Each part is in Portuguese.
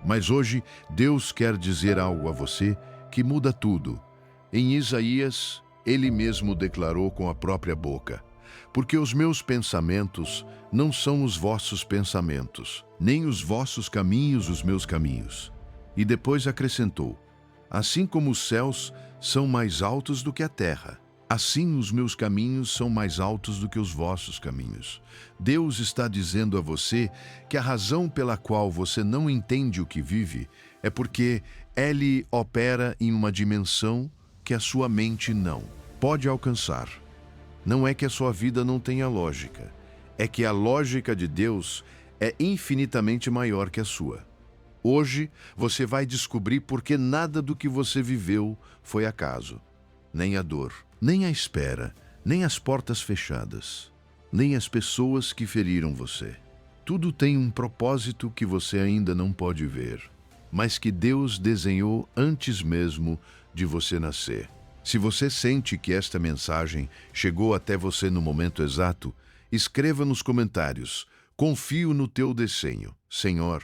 Mas hoje, Deus quer dizer algo a você que muda tudo. Em Isaías, ele mesmo declarou com a própria boca: porque os meus pensamentos não são os vossos pensamentos, nem os vossos caminhos os meus caminhos. E depois acrescentou: assim como os céus são mais altos do que a terra, assim os meus caminhos são mais altos do que os vossos caminhos. Deus está dizendo a você que a razão pela qual você não entende o que vive é porque Ele opera em uma dimensão que a sua mente não pode alcançar. Não é que a sua vida não tenha lógica, é que a lógica de Deus é infinitamente maior que a sua. Hoje você vai descobrir por que nada do que você viveu foi acaso. Nem a dor, nem a espera, nem as portas fechadas, nem as pessoas que feriram você. Tudo tem um propósito que você ainda não pode ver, mas que Deus desenhou antes mesmo de você nascer. Se você sente que esta mensagem chegou até você no momento exato, escreva nos comentários: confio no teu desenho, Senhor.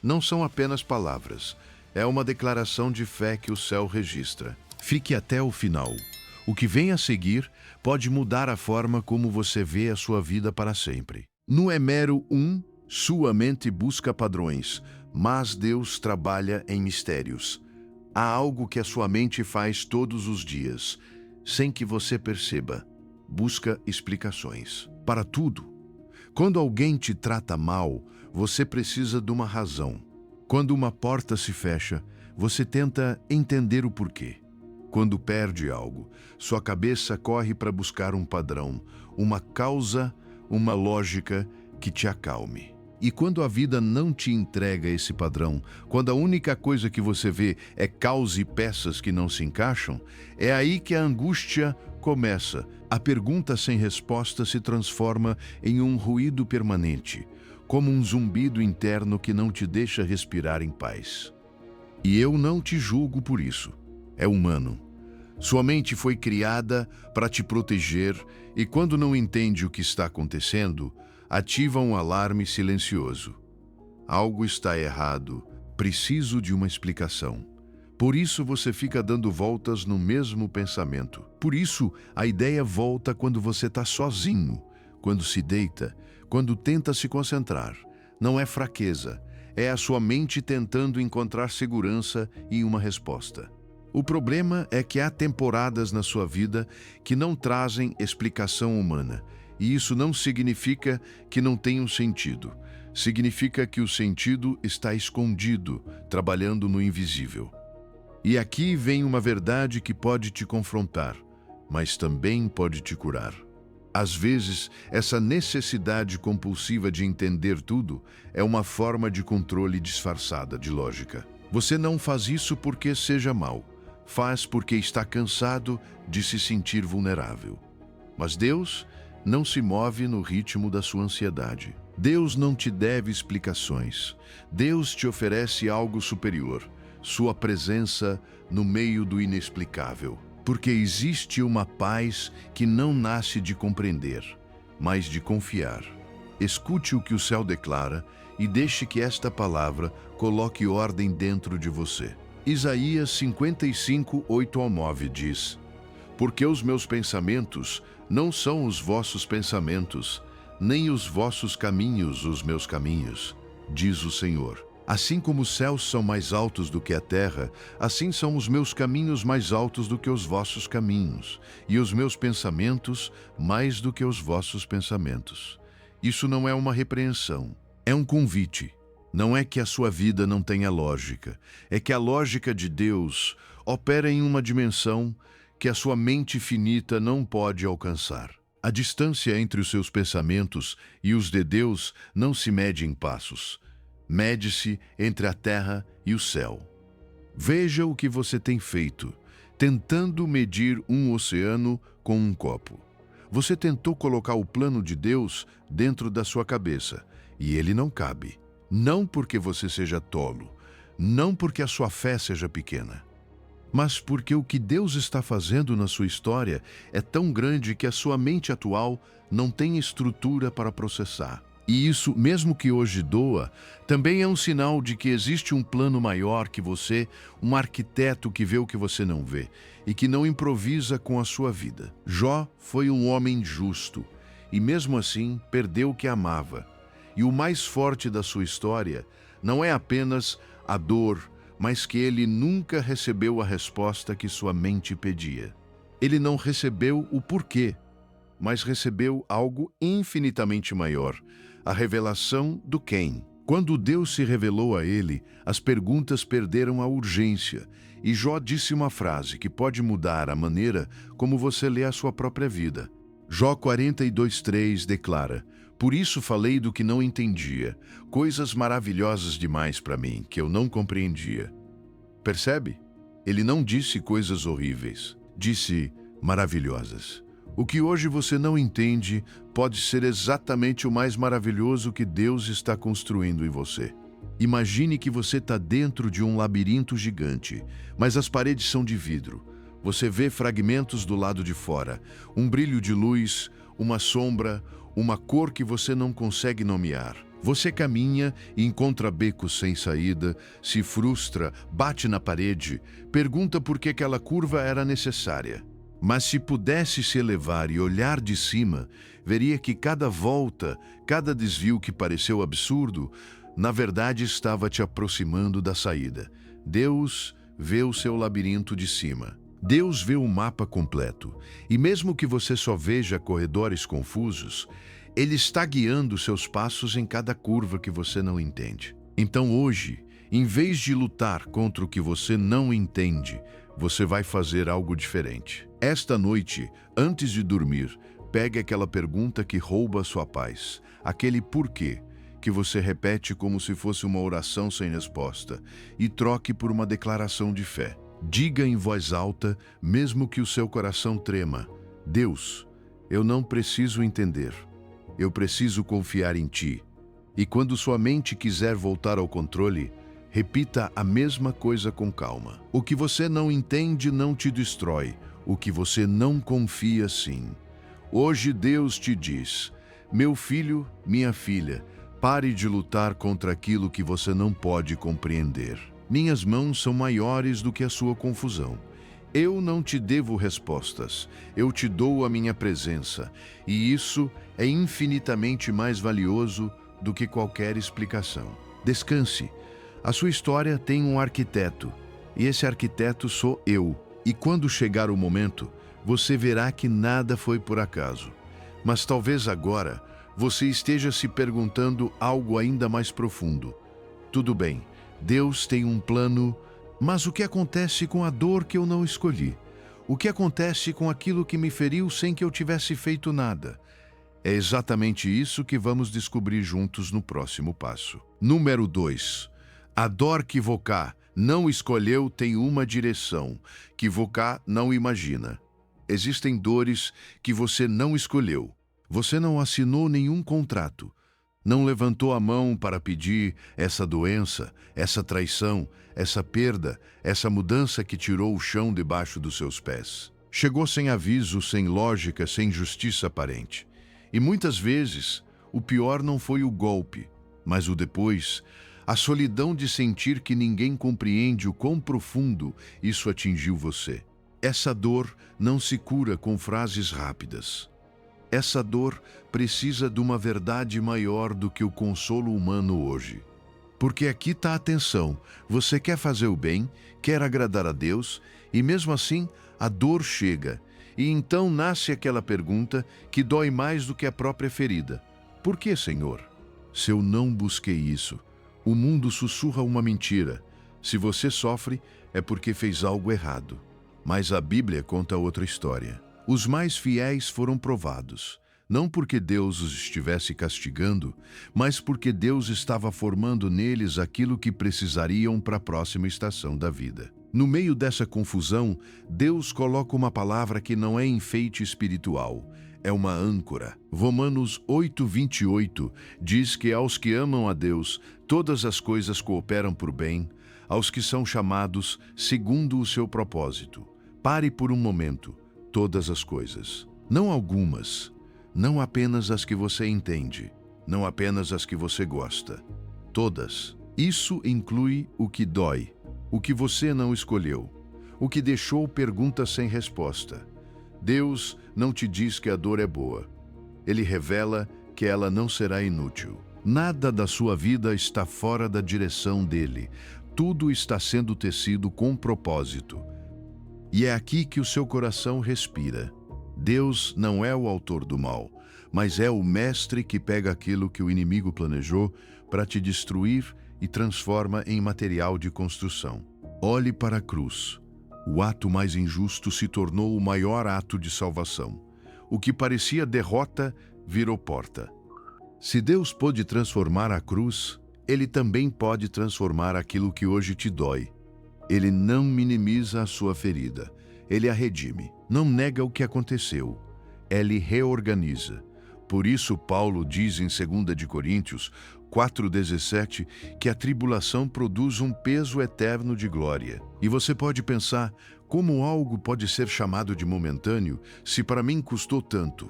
Não são apenas palavras, é uma declaração de fé que o céu registra. Fique até o final. O que vem a seguir pode mudar a forma como você vê a sua vida para sempre. No Emero 1, sua mente busca padrões, mas Deus trabalha em mistérios. Há algo que a sua mente faz todos os dias, sem que você perceba. Busca explicações para tudo. Quando alguém te trata mal, você precisa de uma razão. Quando uma porta se fecha, você tenta entender o porquê. Quando perde algo, sua cabeça corre para buscar um padrão, uma causa, uma lógica que te acalme. E quando a vida não te entrega esse padrão, quando a única coisa que você vê é caos e peças que não se encaixam, é aí que a angústia começa. A pergunta sem resposta se transforma em um ruído permanente, como um zumbido interno que não te deixa respirar em paz. E eu não te julgo por isso. É humano. Sua mente foi criada para te proteger e quando não entende o que está acontecendo, ativa um alarme silencioso. Algo está errado, preciso de uma explicação. Por isso você fica dando voltas no mesmo pensamento. Por isso a ideia volta quando você está sozinho, quando se deita, quando tenta se concentrar. Não é fraqueza, é a sua mente tentando encontrar segurança e uma resposta. O problema é que há temporadas na sua vida que não trazem explicação humana. E isso não significa que não tenham sentido. Significa que o sentido está escondido, trabalhando no invisível. E aqui vem uma verdade que pode te confrontar, mas também pode te curar. Às vezes, essa necessidade compulsiva de entender tudo é uma forma de controle disfarçada de lógica. Você não faz isso porque seja mau. Faz porque está cansado de se sentir vulnerável. Mas Deus não se move no ritmo da sua ansiedade. Deus não te deve explicações. Deus te oferece algo superior, sua presença no meio do inexplicável. Porque existe uma paz que não nasce de compreender, mas de confiar. Escute o que o céu declara e deixe que esta palavra coloque ordem dentro de você. Isaías 55, 8-9 diz: porque os meus pensamentos não são os vossos pensamentos, nem os vossos caminhos os meus caminhos, diz o Senhor. Assim como os céus são mais altos do que a terra, assim são os meus caminhos mais altos do que os vossos caminhos, e os meus pensamentos mais do que os vossos pensamentos. Isso não é uma repreensão, é um convite. Não é que a sua vida não tenha lógica, é que a lógica de Deus opera em uma dimensão que a sua mente finita não pode alcançar. A distância entre os seus pensamentos e os de Deus não se mede em passos. Mede-se entre a terra e o céu. Veja o que você tem feito, tentando medir um oceano com um copo. Você tentou colocar o plano de Deus dentro da sua cabeça, e ele não cabe. Não porque você seja tolo, não porque a sua fé seja pequena, mas porque o que Deus está fazendo na sua história é tão grande que a sua mente atual não tem estrutura para processar. E isso, mesmo que hoje doa, também é um sinal de que existe um plano maior que você, um arquiteto que vê o que você não vê e que não improvisa com a sua vida. Jó foi um homem justo e, mesmo assim, perdeu o que amava. E o mais forte da sua história não é apenas a dor, mas que ele nunca recebeu a resposta que sua mente pedia. Ele não recebeu o porquê, mas recebeu algo infinitamente maior, a revelação do quem. Quando Deus se revelou a ele, as perguntas perderam a urgência, e Jó disse uma frase que pode mudar a maneira como você lê a sua própria vida. Jó 42:3 declara: "Por isso falei do que não entendia, coisas maravilhosas demais para mim, que eu não compreendia." Percebe? Ele não disse coisas horríveis, disse maravilhosas. O que hoje você não entende pode ser exatamente o mais maravilhoso que Deus está construindo em você. Imagine que você está dentro de um labirinto gigante, mas as paredes são de vidro. Você vê fragmentos do lado de fora, um brilho de luz, uma sombra, uma cor que você não consegue nomear. Você caminha e encontra becos sem saída, se frustra, bate na parede, pergunta por que aquela curva era necessária. Mas se pudesse se elevar e olhar de cima, veria que cada volta, cada desvio que pareceu absurdo, na verdade estava te aproximando da saída. Deus vê o seu labirinto de cima. Deus vê o mapa completo. E mesmo que você só veja corredores confusos, Ele está guiando seus passos em cada curva que você não entende. Então hoje, em vez de lutar contra o que você não entende, você vai fazer algo diferente. Esta noite, antes de dormir, pegue aquela pergunta que rouba a sua paz, aquele porquê, que você repete como se fosse uma oração sem resposta, e troque por uma declaração de fé. Diga em voz alta, mesmo que o seu coração trema: Deus, eu não preciso entender, eu preciso confiar em Ti. E quando sua mente quiser voltar ao controle, repita a mesma coisa com calma. O que você não entende não te destrói, o que você não confia sim. Hoje Deus te diz: meu filho, minha filha, pare de lutar contra aquilo que você não pode compreender. Minhas mãos são maiores do que a sua confusão. Eu não te devo respostas, eu te dou a minha presença, e isso é infinitamente mais valioso do que qualquer explicação. Descanse. A sua história tem um arquiteto, e esse arquiteto sou eu. E quando chegar o momento, você verá que nada foi por acaso. Mas talvez agora você esteja se perguntando algo ainda mais profundo. Tudo bem, Deus tem um plano, mas o que acontece com a dor que eu não escolhi? O que acontece com aquilo que me feriu sem que eu tivesse feito nada? É exatamente isso que vamos descobrir juntos no próximo passo. Número 2. A dor que Voká não escolheu tem uma direção, que Voká não imagina. Existem dores que você não escolheu. Você não assinou nenhum contrato. Não levantou a mão para pedir essa doença, essa traição, essa perda, essa mudança que tirou o chão debaixo dos seus pés. Chegou sem aviso, sem lógica, sem justiça aparente. E muitas vezes, o pior não foi o golpe, mas o depois, a solidão de sentir que ninguém compreende o quão profundo isso atingiu você. Essa dor não se cura com frases rápidas. Essa dor precisa de uma verdade maior do que o consolo humano hoje. Porque aqui está a tensão. Você quer fazer o bem, quer agradar a Deus, e mesmo assim a dor chega. E então nasce aquela pergunta que dói mais do que a própria ferida. Por que, Senhor? Se eu não busquei isso, o mundo sussurra uma mentira. Se você sofre, é porque fez algo errado. Mas a Bíblia conta outra história. Os mais fiéis foram provados, não porque Deus os estivesse castigando, mas porque Deus estava formando neles aquilo que precisariam para a próxima estação da vida. No meio dessa confusão, Deus coloca uma palavra que não é enfeite espiritual, é uma âncora. Romanos 8:28 diz que aos que amam a Deus, todas as coisas cooperam por bem, aos que são chamados segundo o seu propósito. Pare por um momento. Todas as coisas. Não algumas, não apenas as que você entende. não apenas as que você gosta. Todas. Isso inclui o que dói, o que você não escolheu, o que deixou perguntas sem resposta. Deus não te diz que a dor é boa. Ele revela que ela não será inútil. Nada da sua vida está fora da direção dele. Tudo está sendo tecido com propósito. E é aqui que o seu coração respira. Deus não é o autor do mal, mas é o mestre que pega aquilo que o inimigo planejou para te destruir e transforma em material de construção. Olhe para a cruz. O ato mais injusto se tornou o maior ato de salvação. O que parecia derrota virou porta. Se Deus pôde transformar a cruz, Ele também pode transformar aquilo que hoje te dói. Ele não minimiza a sua ferida. Ele a redime. Não nega o que aconteceu. Ele reorganiza. Por isso, Paulo diz em 2 de Coríntios 4,17 que a tribulação produz um peso eterno de glória. E você pode pensar, como algo pode ser chamado de momentâneo se para mim custou tanto?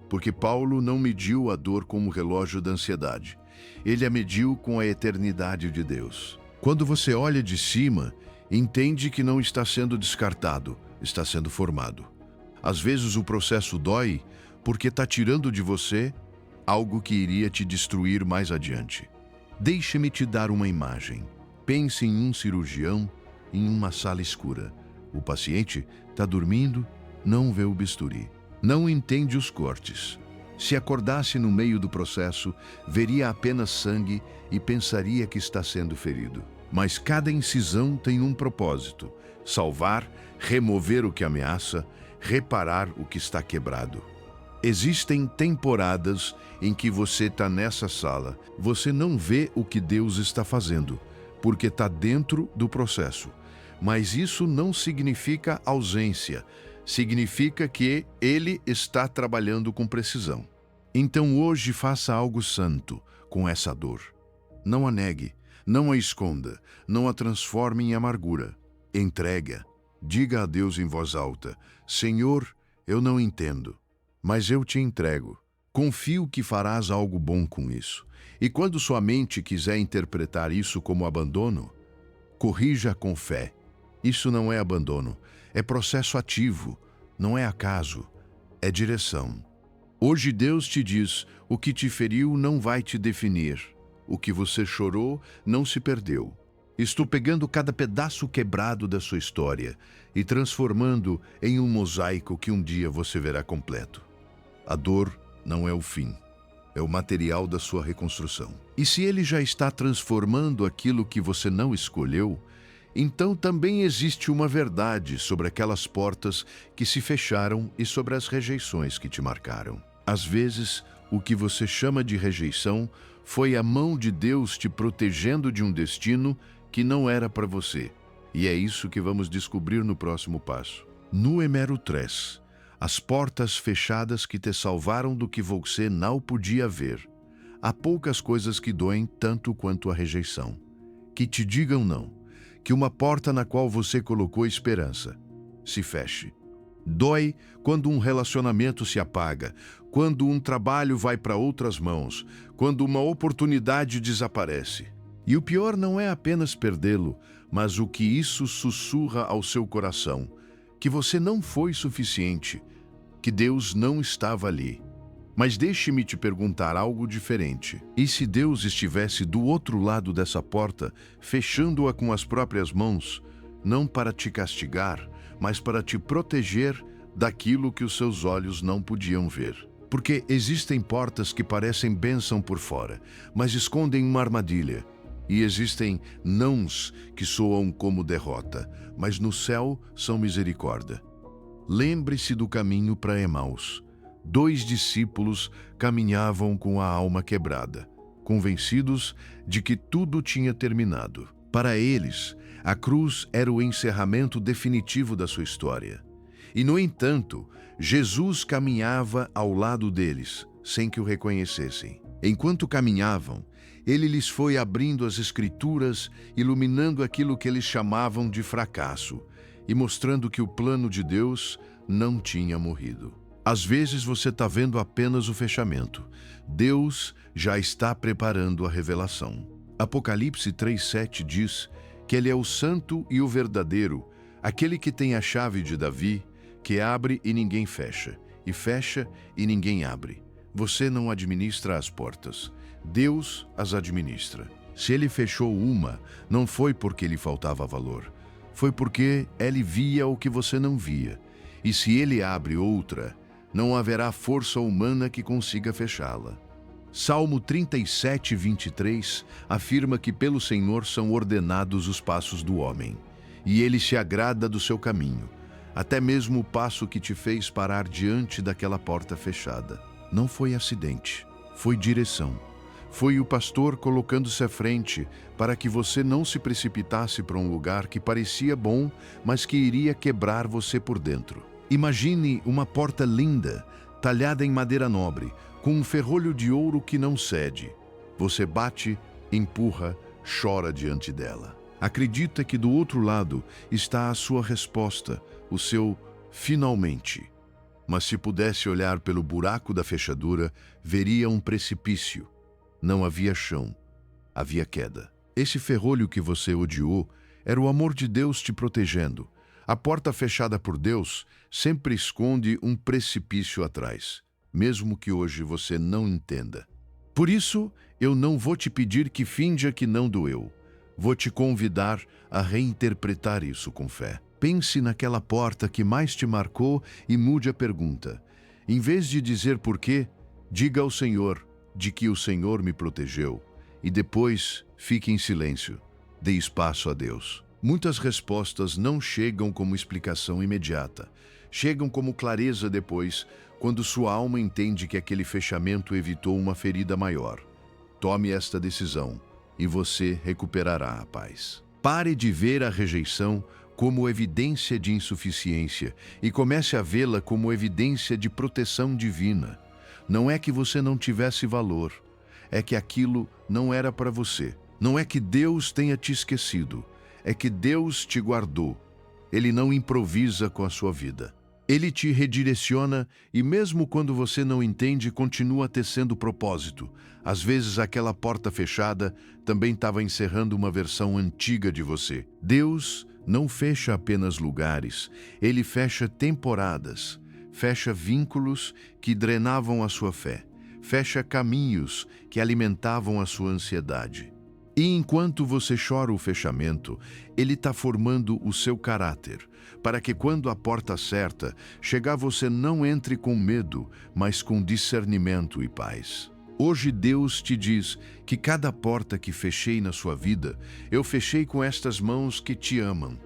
Porque Paulo não mediu a dor como relógio da ansiedade. Ele a mediu com a eternidade de Deus. Quando você olha de cima, entende que não está sendo descartado, está sendo formado. Às vezes o processo dói porque está tirando de você algo que iria te destruir mais adiante. Deixe-me te dar uma imagem. Pense em um cirurgião em uma sala escura. O paciente está dormindo, não vê o bisturi, não entende os cortes. Se acordasse no meio do processo, veria apenas sangue e pensaria que está sendo ferido. Mas cada incisão tem um propósito: salvar, remover o que ameaça, reparar o que está quebrado. Existem temporadas em que você está nessa sala, você não vê o que Deus está fazendo, porque está dentro do processo. Mas isso não significa ausência, significa que Ele está trabalhando com precisão. Então hoje faça algo santo com essa dor. Não a negue, não a esconda, não a transforme em amargura. Entrega. Diga a Deus em voz alta: Senhor, eu não entendo, mas eu te entrego. Confio que farás algo bom com isso. E quando sua mente quiser interpretar isso como abandono, corrija com fé. Isso não é abandono, é processo ativo, não é acaso, é direção. Hoje Deus te diz: o que te feriu não vai te definir. O que você chorou não se perdeu. Estou pegando cada pedaço quebrado da sua história e transformando em um mosaico que um dia você verá completo. A dor não é o fim, é o material da sua reconstrução. E se Ele já está transformando aquilo que você não escolheu, então também existe uma verdade sobre aquelas portas que se fecharam e sobre as rejeições que te marcaram. Às vezes, o que você chama de rejeição foi a mão de Deus te protegendo de um destino que não era para você. E é isso que vamos descobrir no próximo passo. No Número 3. As portas fechadas que te salvaram do que você não podia ver. Há poucas coisas que doem tanto quanto a rejeição. Que te digam não. Que uma porta na qual você colocou esperança se feche. Dói quando um relacionamento se apaga, quando um trabalho vai para outras mãos, quando uma oportunidade desaparece. E o pior não é apenas perdê-lo, mas o que isso sussurra ao seu coração: que você não foi suficiente, que Deus não estava ali. Mas deixe-me te perguntar algo diferente. E se Deus estivesse do outro lado dessa porta, fechando-a com as próprias mãos, não para te castigar, mas para te proteger daquilo que os seus olhos não podiam ver? Porque existem portas que parecem bênção por fora, mas escondem uma armadilha. E existem nãos que soam como derrota, mas no céu são misericórdia. Lembre-se do caminho para Emaús. 2 discípulos caminhavam com a alma quebrada, convencidos de que tudo tinha terminado. Para eles, a cruz era o encerramento definitivo da sua história. E, no entanto, Jesus caminhava ao lado deles, sem que o reconhecessem. Enquanto caminhavam, ele lhes foi abrindo as Escrituras, iluminando aquilo que eles chamavam de fracasso e mostrando que o plano de Deus não tinha morrido. Às vezes você está vendo apenas o fechamento. Deus já está preparando a revelação. Apocalipse 3:7 diz que Ele é o santo e o verdadeiro, aquele que tem a chave de Davi, que abre e ninguém fecha, e fecha e ninguém abre. Você não administra as portas, Deus as administra. Se Ele fechou uma, não foi porque lhe faltava valor, foi porque Ele via o que você não via. E se Ele abre outra, não haverá força humana que consiga fechá-la. Salmo 37:23 afirma que pelo Senhor são ordenados os passos do homem, e Ele se agrada do seu caminho, até mesmo o passo que te fez parar diante daquela porta fechada. Não foi acidente, foi direção. Foi o pastor colocando-se à frente para que você não se precipitasse para um lugar que parecia bom, mas que iria quebrar você por dentro. Imagine uma porta linda, talhada em madeira nobre, com um ferrolho de ouro que não cede. Você bate, empurra, chora diante dela. Acredita que do outro lado está a sua resposta, o seu finalmente. Mas se pudesse olhar pelo buraco da fechadura, veria um precipício. Não havia chão, havia queda. Esse ferrolho que você odiou era o amor de Deus te protegendo. A porta fechada por Deus sempre esconde um precipício atrás, mesmo que hoje você não entenda. Por isso, eu não vou te pedir que finja que não doeu. Vou te convidar a reinterpretar isso com fé. Pense naquela porta que mais te marcou e mude a pergunta. Em vez de dizer por quê, diga ao Senhor de que o Senhor me protegeu. E depois, fique em silêncio. Dê espaço a Deus. Muitas respostas não chegam como explicação imediata. Chegam como clareza depois, quando sua alma entende que aquele fechamento evitou uma ferida maior. Tome esta decisão e você recuperará a paz. Pare de ver a rejeição como evidência de insuficiência e comece a vê-la como evidência de proteção divina. Não é que você não tivesse valor, é que aquilo não era para você. Não é que Deus tenha te esquecido, é que Deus te guardou. Ele não improvisa com a sua vida. Ele te redireciona e mesmo quando você não entende, continua tecendo propósito. Às vezes aquela porta fechada também estava encerrando uma versão antiga de você. Deus não fecha apenas lugares, Ele fecha temporadas, fecha vínculos que drenavam a sua fé, fecha caminhos que alimentavam a sua ansiedade. E enquanto você chora o fechamento, Ele está formando o seu caráter, para que quando a porta certa chegar você não entre com medo, mas com discernimento e paz. Hoje Deus te diz que cada porta que fechei na sua vida, eu fechei com estas mãos que te amam.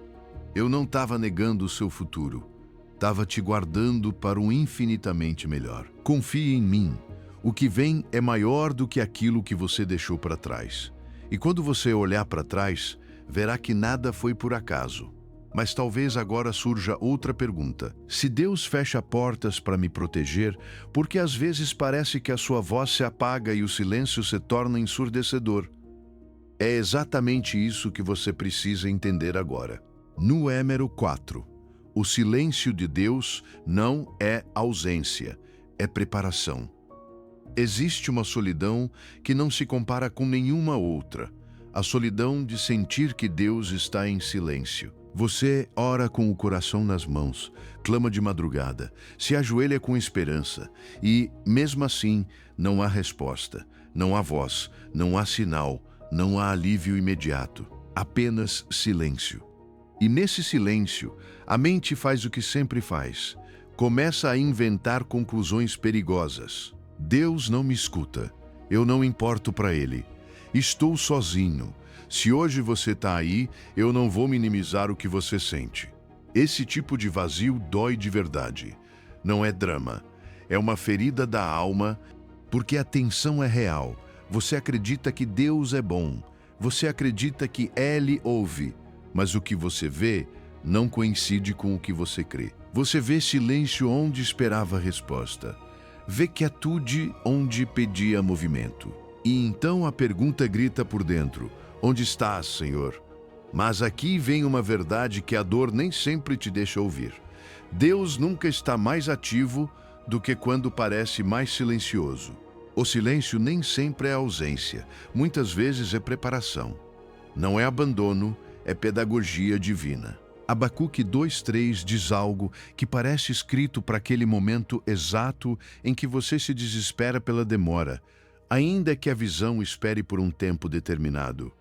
Eu não estava negando o seu futuro, estava te guardando para um infinitamente melhor. Confie em mim, o que vem é maior do que aquilo que você deixou para trás. E quando você olhar para trás, verá que nada foi por acaso. Mas talvez agora surja outra pergunta. Se Deus fecha portas para me proteger, por que às vezes parece que a sua voz se apaga e o silêncio se torna ensurdecedor? É exatamente isso que você precisa entender agora. Número 4. O silêncio de Deus não é ausência, é preparação. Existe uma solidão que não se compara com nenhuma outra. A solidão de sentir que Deus está em silêncio. Você ora com o coração nas mãos, clama de madrugada, se ajoelha com esperança e, mesmo assim, não há resposta, não há voz, não há sinal, não há alívio imediato, apenas silêncio. E nesse silêncio, a mente faz o que sempre faz, começa a inventar conclusões perigosas. Deus não me escuta, eu não importo para Ele, estou sozinho. Se hoje você está aí, eu não vou minimizar o que você sente. Esse tipo de vazio dói de verdade. Não é drama. É uma ferida da alma, porque a tensão é real. Você acredita que Deus é bom. Você acredita que Ele ouve. Mas o que você vê não coincide com o que você crê. Você vê silêncio onde esperava resposta. Vê quietude onde pedia movimento. E então a pergunta grita por dentro: onde estás, Senhor? Mas aqui vem uma verdade que a dor nem sempre te deixa ouvir. Deus nunca está mais ativo do que quando parece mais silencioso. O silêncio nem sempre é ausência, muitas vezes é preparação. Não é abandono, é pedagogia divina. Abacuque 2:3 diz algo que parece escrito para aquele momento exato em que você se desespera pela demora, ainda que a visão espere por um tempo determinado.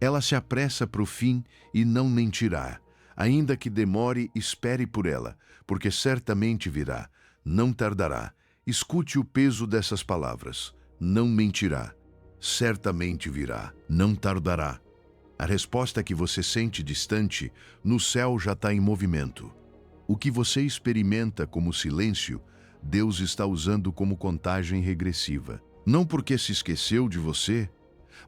Ela se apressa para o fim e não mentirá. Ainda que demore, espere por ela, porque certamente virá, não tardará. Escute o peso dessas palavras. Não mentirá. Certamente virá, não tardará. A resposta que você sente distante, no céu já está em movimento. O que você experimenta como silêncio, Deus está usando como contagem regressiva. Não porque se esqueceu de você,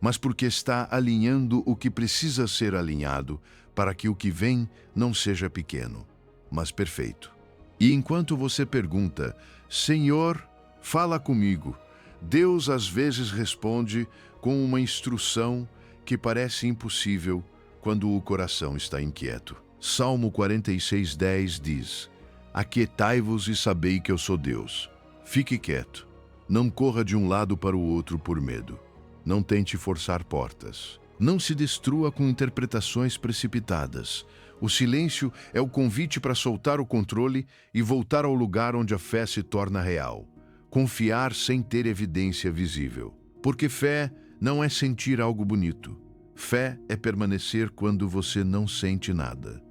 mas porque está alinhando o que precisa ser alinhado para que o que vem não seja pequeno, mas perfeito. E enquanto você pergunta, Senhor, fala comigo, Deus às vezes responde com uma instrução que parece impossível quando o coração está inquieto. Salmo 46:10 diz: Aquietai-vos e sabei que eu sou Deus. Fique quieto. Não corra de um lado para o outro por medo. Não tente forçar portas. Não se destrua com interpretações precipitadas. O silêncio é o convite para soltar o controle e voltar ao lugar onde a fé se torna real. Confiar sem ter evidência visível. Porque fé não é sentir algo bonito. Fé é permanecer quando você não sente nada.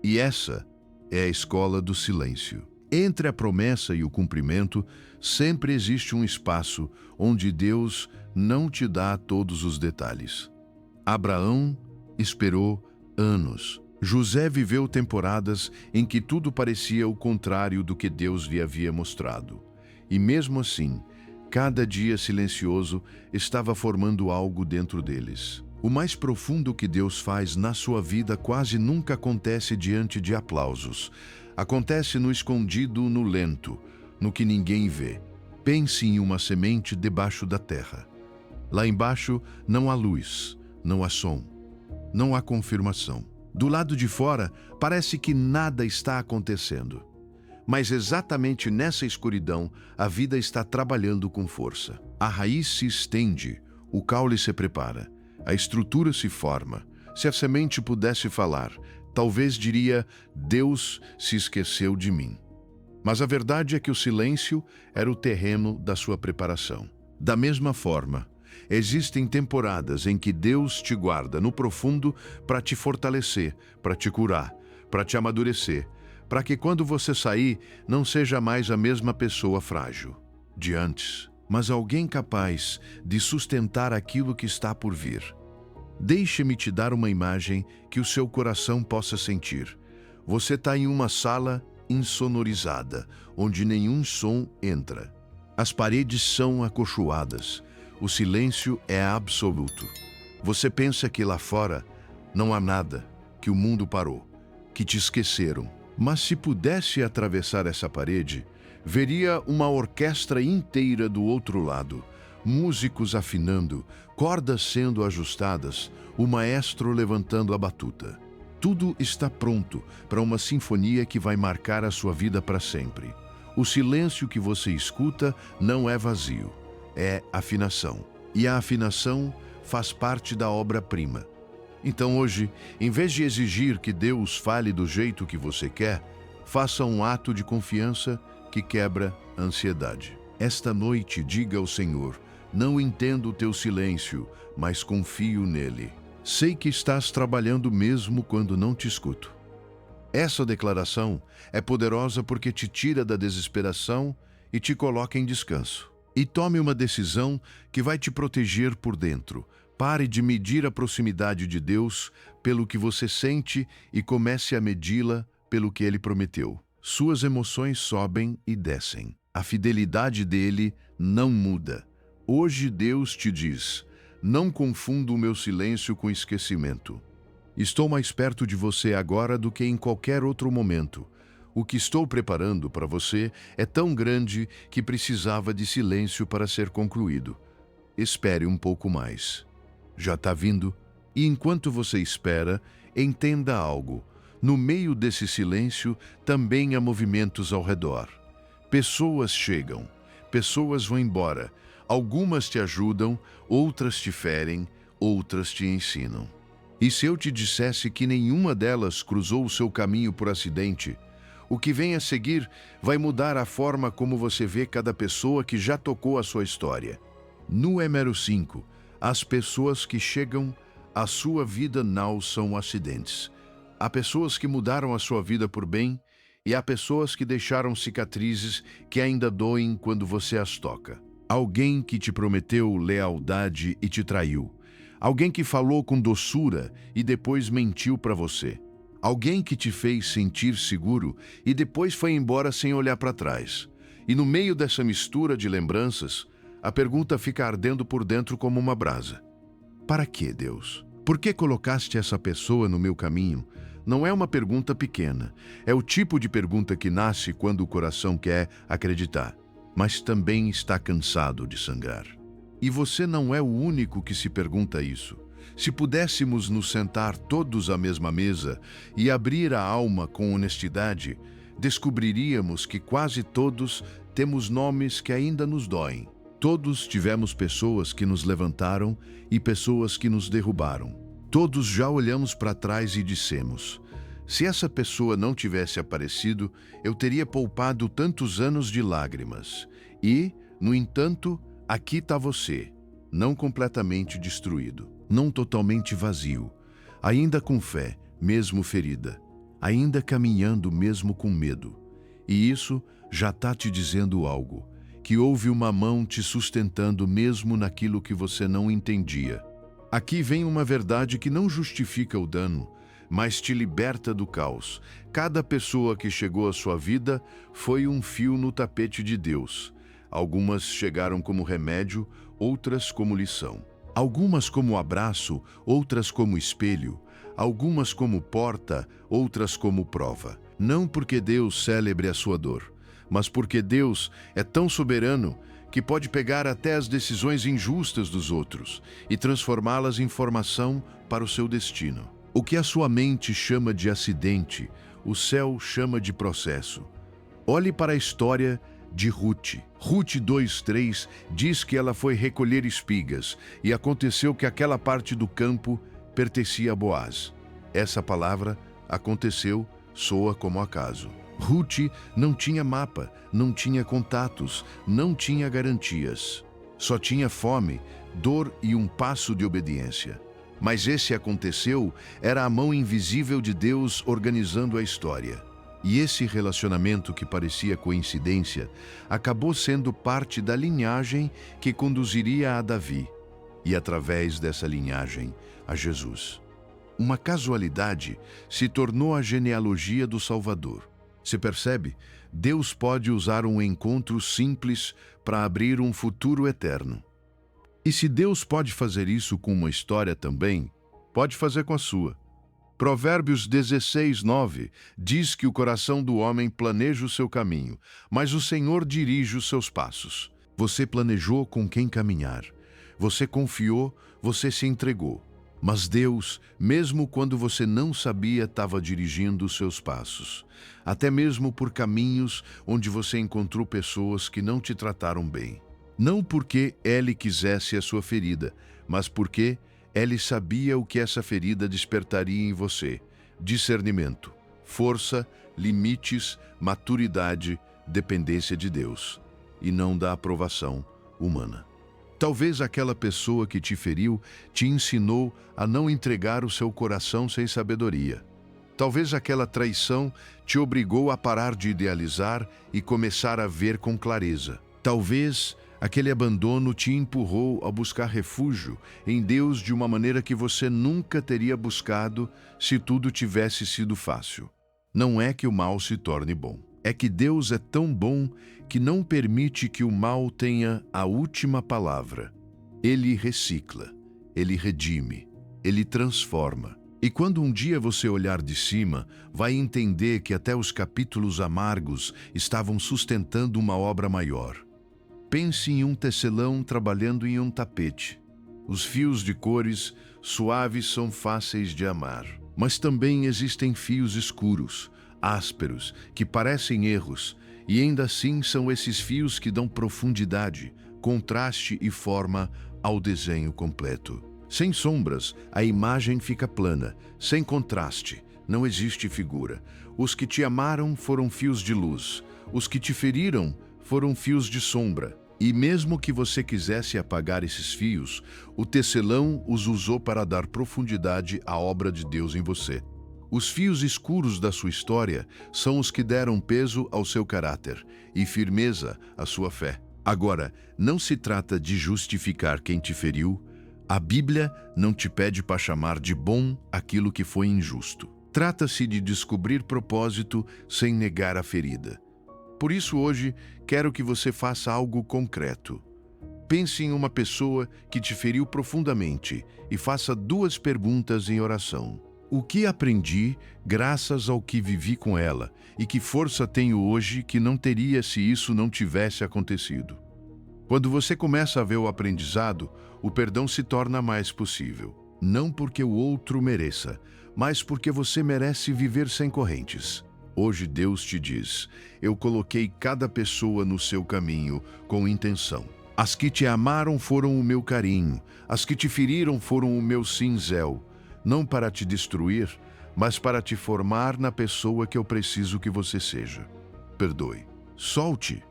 E essa é a escola do silêncio. Entre a promessa e o cumprimento, sempre existe um espaço onde Deus não te dá todos os detalhes. Abraão esperou anos. José viveu temporadas em que tudo parecia o contrário do que Deus lhe havia mostrado. E mesmo assim, cada dia silencioso estava formando algo dentro deles. O mais profundo que Deus faz na sua vida quase nunca acontece diante de aplausos. Acontece no escondido, no lento, no que ninguém vê. Pense em uma semente debaixo da terra. Lá embaixo não há luz, não há som, não há confirmação. Do lado de fora, parece que nada está acontecendo. Mas exatamente nessa escuridão, a vida está trabalhando com força. A raiz se estende, o caule se prepara, a estrutura se forma. Se a semente pudesse falar, talvez diria, Deus se esqueceu de mim. Mas a verdade é que o silêncio era o terreno da sua preparação. Da mesma forma, existem temporadas em que Deus te guarda no profundo para te fortalecer, para te curar, para te amadurecer, para que quando você sair, não seja mais a mesma pessoa frágil de antes, mas alguém capaz de sustentar aquilo que está por vir. Deixe-me te dar uma imagem que o seu coração possa sentir. Você está em uma sala insonorizada, onde nenhum som entra. As paredes são acolchoadas. O silêncio é absoluto. Você pensa que lá fora não há nada, que o mundo parou, que te esqueceram. Mas se pudesse atravessar essa parede, veria uma orquestra inteira do outro lado, músicos afinando, cordas sendo ajustadas, o maestro levantando a batuta. Tudo está pronto para uma sinfonia que vai marcar a sua vida para sempre. O silêncio que você escuta não é vazio, é afinação. E a afinação faz parte da obra-prima. Então hoje, em vez de exigir que Deus fale do jeito que você quer, faça um ato de confiança que quebra a ansiedade. Esta noite diga ao Senhor, não entendo o teu silêncio, mas confio nele. Sei que estás trabalhando mesmo quando não te escuto. Essa declaração é poderosa porque te tira da desesperação e te coloca em descanso. E tome uma decisão que vai te proteger por dentro. Pare de medir a proximidade de Deus pelo que você sente e comece a medi-la pelo que Ele prometeu. Suas emoções sobem e descem. A fidelidade dele não muda. Hoje Deus te diz, não confunda o meu silêncio com esquecimento. Estou mais perto de você agora do que em qualquer outro momento. O que estou preparando para você é tão grande que precisava de silêncio para ser concluído. Espere um pouco mais. Já está vindo, e enquanto você espera, entenda algo. No meio desse silêncio, também há movimentos ao redor. Pessoas chegam, pessoas vão embora. Algumas te ajudam, outras te ferem, outras te ensinam. E se eu te dissesse que nenhuma delas cruzou o seu caminho por acidente, o que vem a seguir vai mudar a forma como você vê cada pessoa que já tocou a sua história. Número 5. As pessoas que chegam à sua vida não são acidentes. Há pessoas que mudaram a sua vida por bem e há pessoas que deixaram cicatrizes que ainda doem quando você as toca. Alguém que te prometeu lealdade e te traiu. Alguém que falou com doçura e depois mentiu para você. Alguém que te fez sentir seguro e depois foi embora sem olhar para trás. E no meio dessa mistura de lembranças, a pergunta fica ardendo por dentro como uma brasa. Para que, Deus? Por que colocaste essa pessoa no meu caminho? Não é uma pergunta pequena. É o tipo de pergunta que nasce quando o coração quer acreditar, mas também está cansado de sangrar. E você não é o único que se pergunta isso. Se pudéssemos nos sentar todos à mesma mesa e abrir a alma com honestidade, descobriríamos que quase todos temos nomes que ainda nos doem. Todos tivemos pessoas que nos levantaram e pessoas que nos derrubaram. Todos já olhamos para trás e dissemos: se essa pessoa não tivesse aparecido, eu teria poupado tantos anos de lágrimas. E, no entanto, aqui está você, não completamente destruído, não totalmente vazio, ainda com fé, mesmo ferida, ainda caminhando mesmo com medo. E isso já está te dizendo algo, que houve uma mão te sustentando mesmo naquilo que você não entendia. Aqui vem uma verdade que não justifica o dano, mas te liberta do caos. Cada pessoa que chegou à sua vida foi um fio no tapete de Deus. Algumas chegaram como remédio, outras como lição. Algumas como abraço, outras como espelho. Algumas como porta, outras como prova. Não porque Deus celebre a sua dor, mas porque Deus é tão soberano que pode pegar até as decisões injustas dos outros e transformá-las em formação para o seu destino. O que a sua mente chama de acidente, o céu chama de processo. Olhe para a história de Ruth. Ruth 2:3 diz que ela foi recolher espigas e aconteceu que aquela parte do campo pertencia a Boaz. Essa palavra, aconteceu, soa como acaso. Ruth não tinha mapa, não tinha contatos, não tinha garantias. Só tinha fome, dor e um passo de obediência. Mas esse aconteceu era a mão invisível de Deus organizando a história. E esse relacionamento que parecia coincidência acabou sendo parte da linhagem que conduziria a Davi e, através dessa linhagem, a Jesus. Uma casualidade se tornou a genealogia do Salvador. Se percebe? Deus pode usar um encontro simples para abrir um futuro eterno. E se Deus pode fazer isso com uma história também, pode fazer com a sua. Provérbios 16:9 diz que o coração do homem planeja o seu caminho, mas o Senhor dirige os seus passos. Você planejou com quem caminhar. Você confiou, você se entregou. Mas Deus, mesmo quando você não sabia, estava dirigindo os seus passos. Até mesmo por caminhos onde você encontrou pessoas que não te trataram bem. Não porque Ele quisesse a sua ferida, mas porque Ele sabia o que essa ferida despertaria em você. Discernimento, força, limites, maturidade, dependência de Deus, e não da aprovação humana. Talvez aquela pessoa que te feriu te ensinou a não entregar o seu coração sem sabedoria. Talvez aquela traição te obrigou a parar de idealizar e começar a ver com clareza. Talvez aquele abandono te empurrou a buscar refúgio em Deus de uma maneira que você nunca teria buscado se tudo tivesse sido fácil. Não é que o mal se torne bom. É que Deus é tão bom que não permite que o mal tenha a última palavra. Ele recicla, ele redime, ele transforma. E quando um dia você olhar de cima, vai entender que até os capítulos amargos estavam sustentando uma obra maior. Pense em um tecelão trabalhando em um tapete. Os fios de cores suaves são fáceis de amar, mas também existem fios escuros, ásperos, que parecem erros, E ainda assim são esses fios que dão profundidade, contraste e forma ao desenho completo. Sem sombras, a imagem fica plana. Sem contraste, não existe figura. Os que te amaram foram fios de luz. Os que te feriram foram fios de sombra. E mesmo que você quisesse apagar esses fios, o tecelão os usou para dar profundidade à obra de Deus em você. Os fios escuros da sua história são os que deram peso ao seu caráter e firmeza à sua fé. Agora, não se trata de justificar quem te feriu. A Bíblia não te pede para chamar de bom aquilo que foi injusto. Trata-se de descobrir propósito sem negar a ferida. Por isso, hoje, quero que você faça algo concreto. Pense em uma pessoa que te feriu profundamente e faça 2 perguntas em oração. O que aprendi graças ao que vivi com ela e que força tenho hoje que não teria se isso não tivesse acontecido? Quando você começa a ver o aprendizado, o perdão se torna mais possível. Não porque o outro mereça, mas porque você merece viver sem correntes. Hoje Deus te diz: eu coloquei cada pessoa no seu caminho com intenção. As que te amaram foram o meu carinho, as que te feriram foram o meu cinzel. Não para te destruir, mas para te formar na pessoa que eu preciso que você seja. Perdoe. Solte.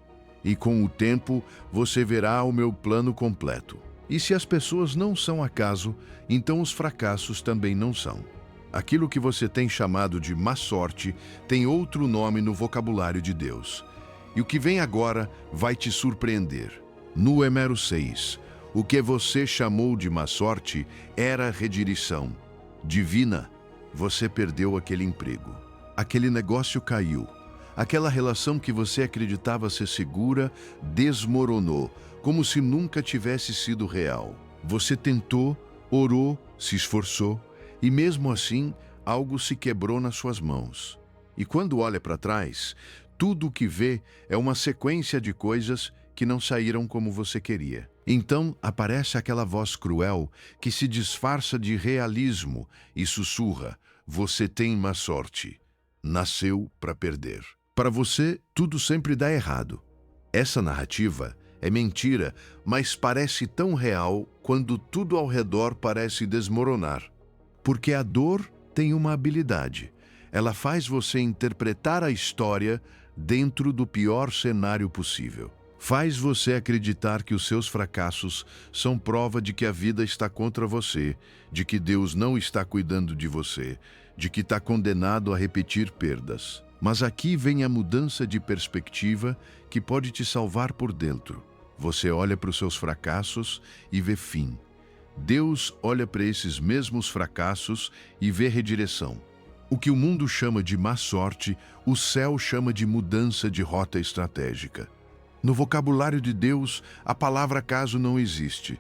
E com o tempo, você verá o meu plano completo. E se as pessoas não são acaso, então os fracassos também não são. Aquilo que você tem chamado de má sorte tem outro nome no vocabulário de Deus. E o que vem agora vai te surpreender. No Emero 6, o que você chamou de má sorte era redireção divina. Você perdeu aquele emprego. Aquele negócio caiu. Aquela relação que você acreditava ser segura desmoronou, como se nunca tivesse sido real. Você tentou, orou, se esforçou, e mesmo assim, algo se quebrou nas suas mãos. E quando olha para trás, tudo o que vê é uma sequência de coisas que não saíram como você queria. Então aparece aquela voz cruel que se disfarça de realismo e sussurra: você tem má sorte. Nasceu para perder. Para você, tudo sempre dá errado. Essa narrativa é mentira, mas parece tão real quando tudo ao redor parece desmoronar. Porque a dor tem uma habilidade. Ela faz você interpretar a história dentro do pior cenário possível. Faz você acreditar que os seus fracassos são prova de que a vida está contra você, de que Deus não está cuidando de você, de que está condenado a repetir perdas. Mas aqui vem a mudança de perspectiva que pode te salvar por dentro. Você olha para os seus fracassos e vê fim. Deus olha para esses mesmos fracassos e vê redireção. O que o mundo chama de má sorte, o céu chama de mudança de rota estratégica. No vocabulário de Deus, a palavra acaso não existe.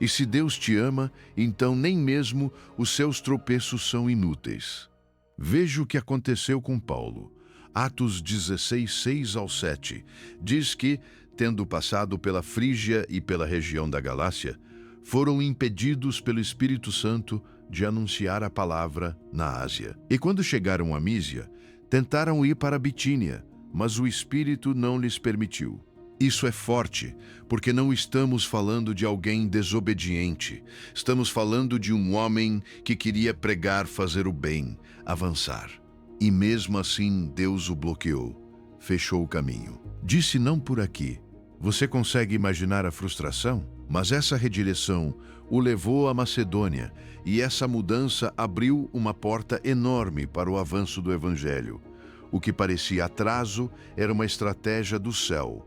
E se Deus te ama, então nem mesmo os seus tropeços são inúteis. Veja o que aconteceu com Paulo. Atos 16, 6 ao 7, diz que, tendo passado pela Frígia e pela região da Galácia, foram impedidos pelo Espírito Santo de anunciar a palavra na Ásia. E quando chegaram a Mísia, tentaram ir para a Bitínia, mas o Espírito não lhes permitiu. Isso é forte, porque não estamos falando de alguém desobediente. Estamos falando de um homem que queria pregar, fazer o bem, avançar. E mesmo assim, Deus o bloqueou, fechou o caminho. Disse não por aqui. Você consegue imaginar a frustração? Mas essa redireção o levou à Macedônia, e essa mudança abriu uma porta enorme para o avanço do Evangelho. O que parecia atraso era uma estratégia do céu.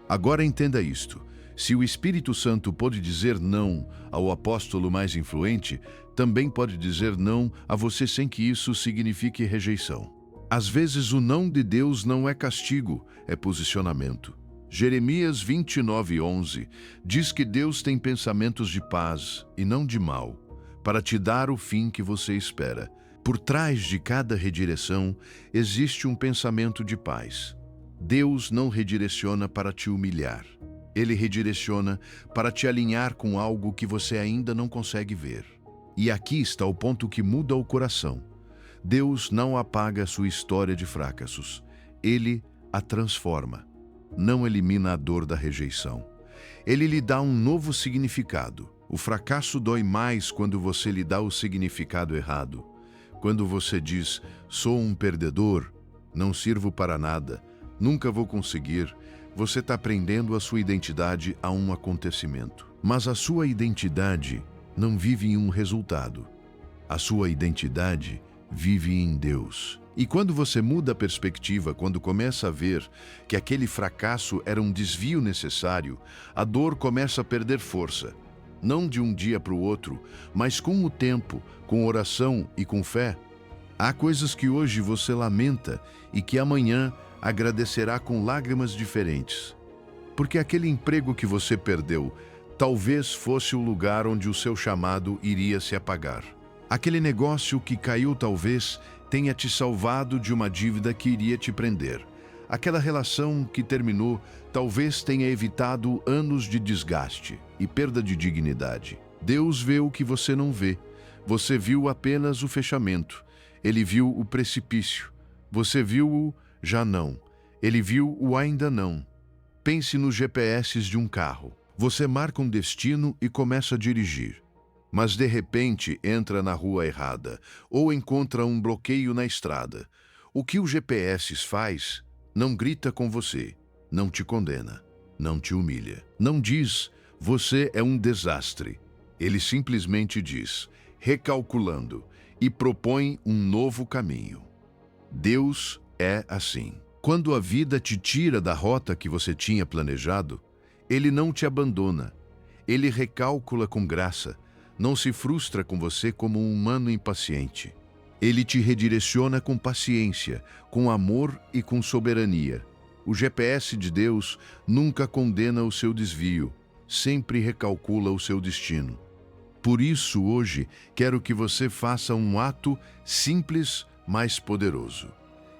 Agora entenda isto: se o Espírito Santo pode dizer não ao apóstolo mais influente, também pode dizer não a você sem que isso signifique rejeição. Às vezes o não de Deus não é castigo, é posicionamento. Jeremias 29:11 diz que Deus tem pensamentos de paz e não de mal, para te dar o fim que você espera. Por trás de cada redireção existe um pensamento de paz. Deus não redireciona para te humilhar. Ele redireciona para te alinhar com algo que você ainda não consegue ver. E aqui está o ponto que muda o coração. Deus não apaga a sua história de fracassos. Ele a transforma, não elimina a dor da rejeição. Ele lhe dá um novo significado. O fracasso dói mais quando você lhe dá o significado errado. Quando você diz, sou um perdedor, não sirvo para nada, nunca vou conseguir, você está prendendo a sua identidade a um acontecimento. Mas a sua identidade não vive em um resultado. A sua identidade vive em Deus. E quando você muda a perspectiva, quando começa a ver que aquele fracasso era um desvio necessário, a dor começa a perder força. Não de um dia para o outro, mas com o tempo, com oração e com fé. Há coisas que hoje você lamenta e que amanhã agradecerá com lágrimas diferentes. Porque aquele emprego que você perdeu talvez fosse o lugar onde o seu chamado iria se apagar. Aquele negócio que caiu talvez tenha te salvado de uma dívida que iria te prender. Aquela relação que terminou talvez tenha evitado anos de desgaste e perda de dignidade. Deus vê o que você não vê. Você viu apenas o fechamento. Ele viu o precipício. Você viu o já não. Ele viu o ainda não. Pense nos GPS de um carro. Você marca um destino e começa a dirigir. Mas de repente entra na rua errada ou encontra um bloqueio na estrada. O que o GPS faz não grita com você, não te condena, não te humilha. Não diz, você é um desastre. Ele simplesmente diz, recalculando, e propõe um novo caminho. Deus é assim. Quando a vida te tira da rota que você tinha planejado, Ele não te abandona. Ele recalcula com graça, não se frustra com você como um humano impaciente. Ele te redireciona com paciência, com amor e com soberania. O GPS de Deus nunca condena o seu desvio, sempre recalcula o seu destino. Por isso, hoje, quero que você faça um ato simples, mas poderoso.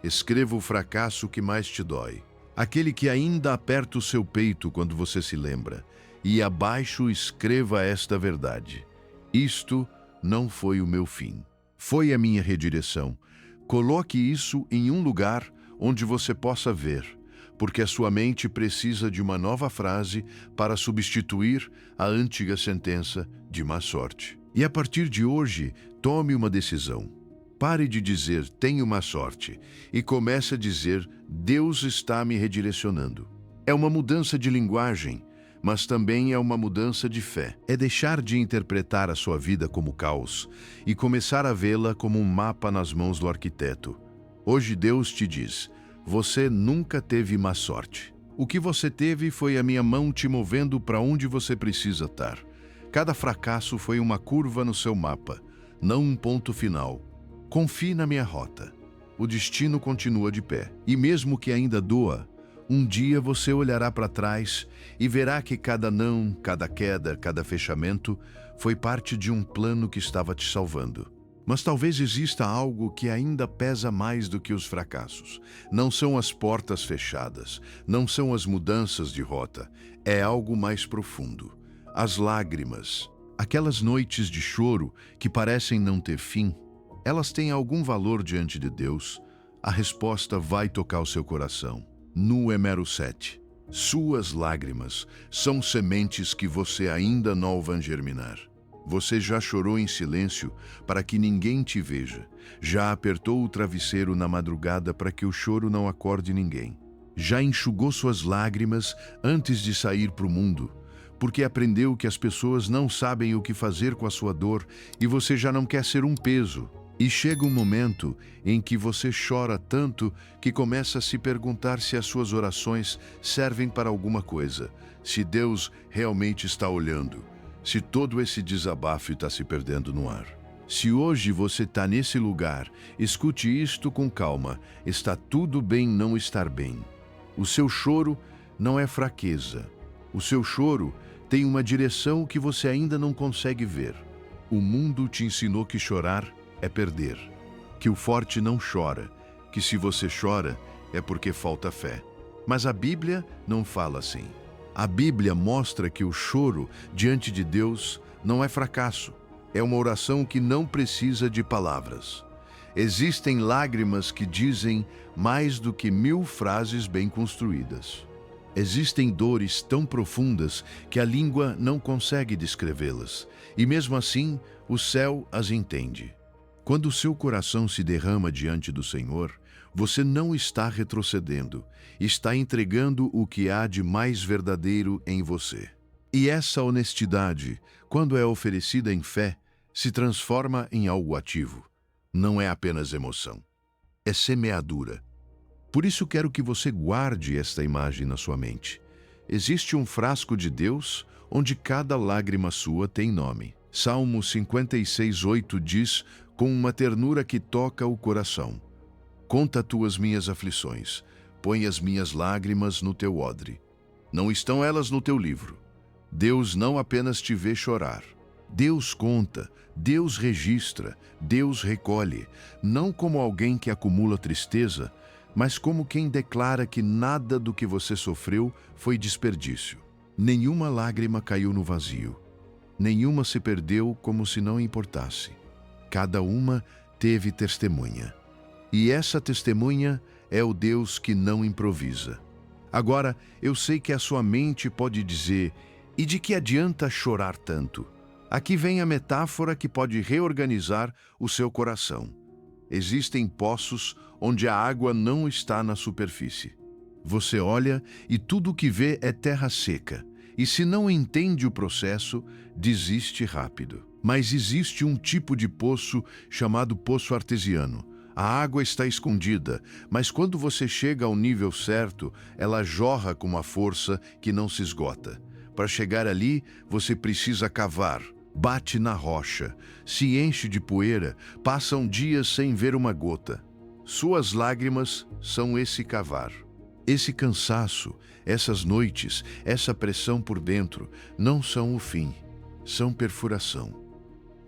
Escreva o fracasso que mais te dói, aquele que ainda aperta o seu peito quando você se lembra, e abaixo escreva esta verdade. Isto não foi o meu fim. Foi a minha redireção. Coloque isso em um lugar onde você possa ver, porque a sua mente precisa de uma nova frase para substituir a antiga sentença de má sorte. E a partir de hoje, tome uma decisão. Pare de dizer, tenho má sorte, e comece a dizer, Deus está me redirecionando. É uma mudança de linguagem, mas também é uma mudança de fé. É deixar de interpretar a sua vida como caos e começar a vê-la como um mapa nas mãos do arquiteto. Hoje Deus te diz, você nunca teve má sorte. O que você teve foi a minha mão te movendo para onde você precisa estar. Cada fracasso foi uma curva no seu mapa, não um ponto final. Confie na minha rota. O destino continua de pé. E mesmo que ainda doa, um dia você olhará para trás e verá que cada não, cada queda, cada fechamento foi parte de um plano que estava te salvando. Mas talvez exista algo que ainda pesa mais do que os fracassos. Não são as portas fechadas, não são as mudanças de rota, é algo mais profundo. As lágrimas, aquelas noites de choro que parecem não ter fim, elas têm algum valor diante de Deus? A resposta vai tocar o seu coração. Número 7. Suas lágrimas são sementes que você ainda não vão germinar. Você já chorou em silêncio para que ninguém te veja. Já apertou o travesseiro na madrugada para que o choro não acorde ninguém. Já enxugou suas lágrimas antes de sair para o mundo, porque aprendeu que as pessoas não sabem o que fazer com a sua dor e você já não quer ser um peso. E chega um momento em que você chora tanto que começa a se perguntar se as suas orações servem para alguma coisa, se Deus realmente está olhando, se todo esse desabafo está se perdendo no ar. Se hoje você está nesse lugar, escute isto com calma. Está tudo bem não estar bem. O seu choro não é fraqueza. O seu choro tem uma direção que você ainda não consegue ver. O mundo te ensinou que chorar é perder, que o forte não chora, que se você chora é porque falta fé. Mas a Bíblia não fala assim. A Bíblia mostra que o choro diante de Deus não é fracasso, é uma oração que não precisa de palavras. Existem lágrimas que dizem mais do que 1000 frases bem construídas. Existem dores tão profundas que a língua não consegue descrevê-las, e mesmo assim o céu as entende. Quando o seu coração se derrama diante do Senhor, você não está retrocedendo, está entregando o que há de mais verdadeiro em você. E essa honestidade, quando é oferecida em fé, se transforma em algo ativo. Não é apenas emoção, é semeadura. Por isso quero que você guarde esta imagem na sua mente. Existe um frasco de Deus onde cada lágrima sua tem nome. Salmo 56:8 diz, com uma ternura que toca o coração: conta tuas minhas aflições, põe as minhas lágrimas no teu odre. Não estão elas no teu livro. Deus não apenas te vê chorar. Deus conta, Deus registra, Deus recolhe, não como alguém que acumula tristeza, mas como quem declara que nada do que você sofreu foi desperdício. Nenhuma lágrima caiu no vazio. Nenhuma se perdeu como se não importasse. Cada uma teve testemunha. E essa testemunha é o Deus que não improvisa. Agora, eu sei que a sua mente pode dizer: e de que adianta chorar tanto? Aqui vem a metáfora que pode reorganizar o seu coração. Existem poços onde a água não está na superfície. Você olha e tudo o que vê é terra seca. E se não entende o processo, desiste rápido. Mas existe um tipo de poço chamado poço artesiano. A água está escondida, mas quando você chega ao nível certo, ela jorra com uma força que não se esgota. Para chegar ali, você precisa cavar. Bate na rocha, se enche de poeira, passam dias sem ver uma gota. Suas lágrimas são esse cavar. Esse cansaço, essas noites, essa pressão por dentro, não são o fim, são perfuração.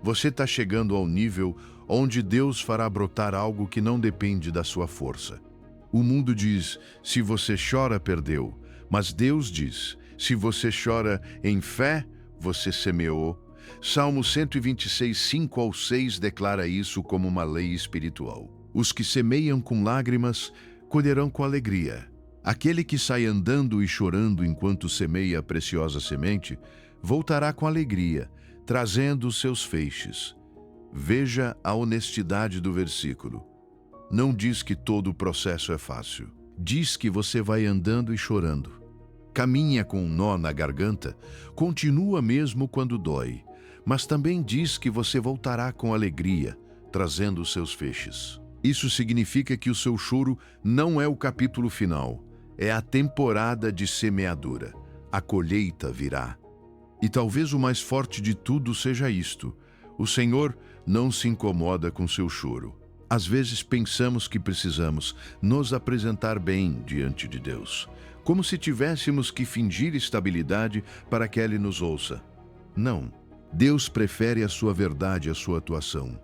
Você está chegando ao nível onde Deus fará brotar algo que não depende da sua força. O mundo diz, se você chora, perdeu. Mas Deus diz, se você chora em fé, você semeou. Salmo 126, 5-6 declara isso como uma lei espiritual. Os que semeiam com lágrimas, colherão com alegria. Aquele que sai andando e chorando enquanto semeia a preciosa semente, voltará com alegria, trazendo os seus feixes. Veja a honestidade do versículo. Não diz que todo o processo é fácil. Diz que você vai andando e chorando. Caminha com um nó na garganta, continua mesmo quando dói. Mas também diz que você voltará com alegria, trazendo os seus feixes. Isso significa que o seu choro não é o capítulo final, é a temporada de semeadura. A colheita virá. E talvez o mais forte de tudo seja isto: o Senhor não se incomoda com seu choro. Às vezes pensamos que precisamos nos apresentar bem diante de Deus, como se tivéssemos que fingir estabilidade para que Ele nos ouça. Não. Deus prefere a sua verdade à sua atuação.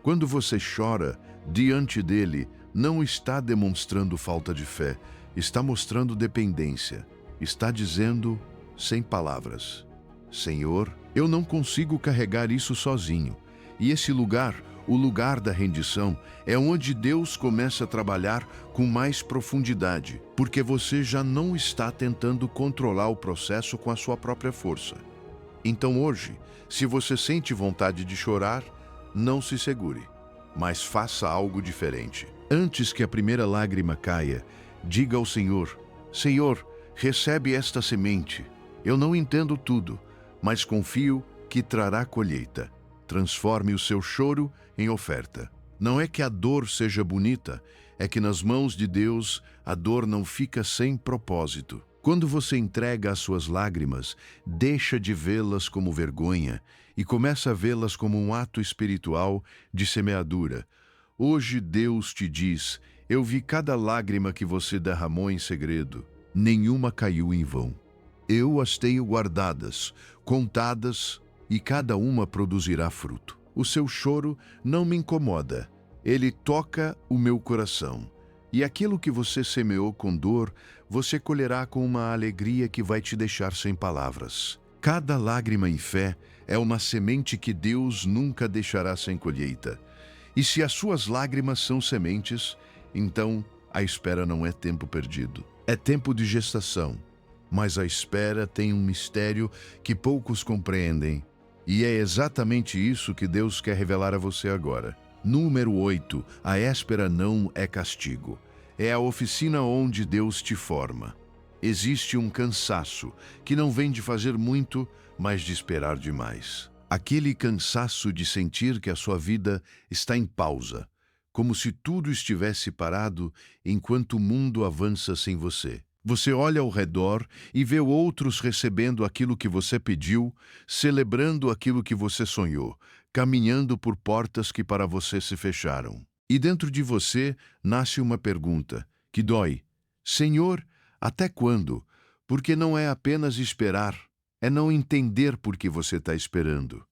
Quando você chora diante dele, não está demonstrando falta de fé, está mostrando dependência. Está dizendo, sem palavras: Senhor, eu não consigo carregar isso sozinho. E esse lugar, o lugar da rendição, é onde Deus começa a trabalhar com mais profundidade, porque você já não está tentando controlar o processo com a sua própria força. Então hoje, se você sente vontade de chorar, não se segure, mas faça algo diferente. Antes que a primeira lágrima caia, diga ao Senhor: Senhor, recebe esta semente. Eu não entendo tudo, mas confio que trará colheita. Transforme o seu choro em oferta. Não é que a dor seja bonita, é que nas mãos de Deus a dor não fica sem propósito. Quando você entrega as suas lágrimas, deixa de vê-las como vergonha e começa a vê-las como um ato espiritual de semeadura. Hoje Deus te diz: eu vi cada lágrima que você derramou em segredo. Nenhuma caiu em vão. Eu as tenho guardadas, contadas, e cada uma produzirá fruto. O seu choro não me incomoda. Ele toca o meu coração. E aquilo que você semeou com dor, você colherá com uma alegria que vai te deixar sem palavras. Cada lágrima em fé é uma semente que Deus nunca deixará sem colheita. E se as suas lágrimas são sementes, então a espera não é tempo perdido. É tempo de gestação. Mas a espera tem um mistério que poucos compreendem. E é exatamente isso que Deus quer revelar a você agora. Número 8. A espera não é castigo. É a oficina onde Deus te forma. Existe um cansaço que não vem de fazer muito, mas de esperar demais. Aquele cansaço de sentir que a sua vida está em pausa, como se tudo estivesse parado enquanto o mundo avança sem você. Você olha ao redor e vê outros recebendo aquilo que você pediu, celebrando aquilo que você sonhou, caminhando por portas que para você se fecharam. E dentro de você nasce uma pergunta que dói. Senhor, até quando? Porque não é apenas esperar, é não entender por que você está esperando.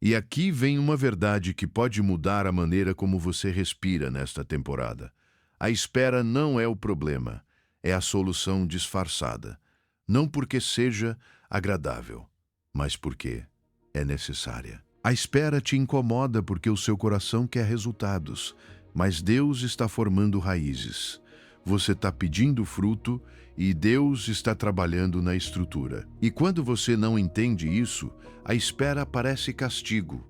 E aqui vem uma verdade que pode mudar a maneira como você respira nesta temporada. A espera não é o problema, é a solução disfarçada. Não porque seja agradável, mas porque é necessária. A espera te incomoda porque o seu coração quer resultados, mas Deus está formando raízes. Você está pedindo fruto e Deus está trabalhando na estrutura. E quando você não entende isso, a espera parece castigo.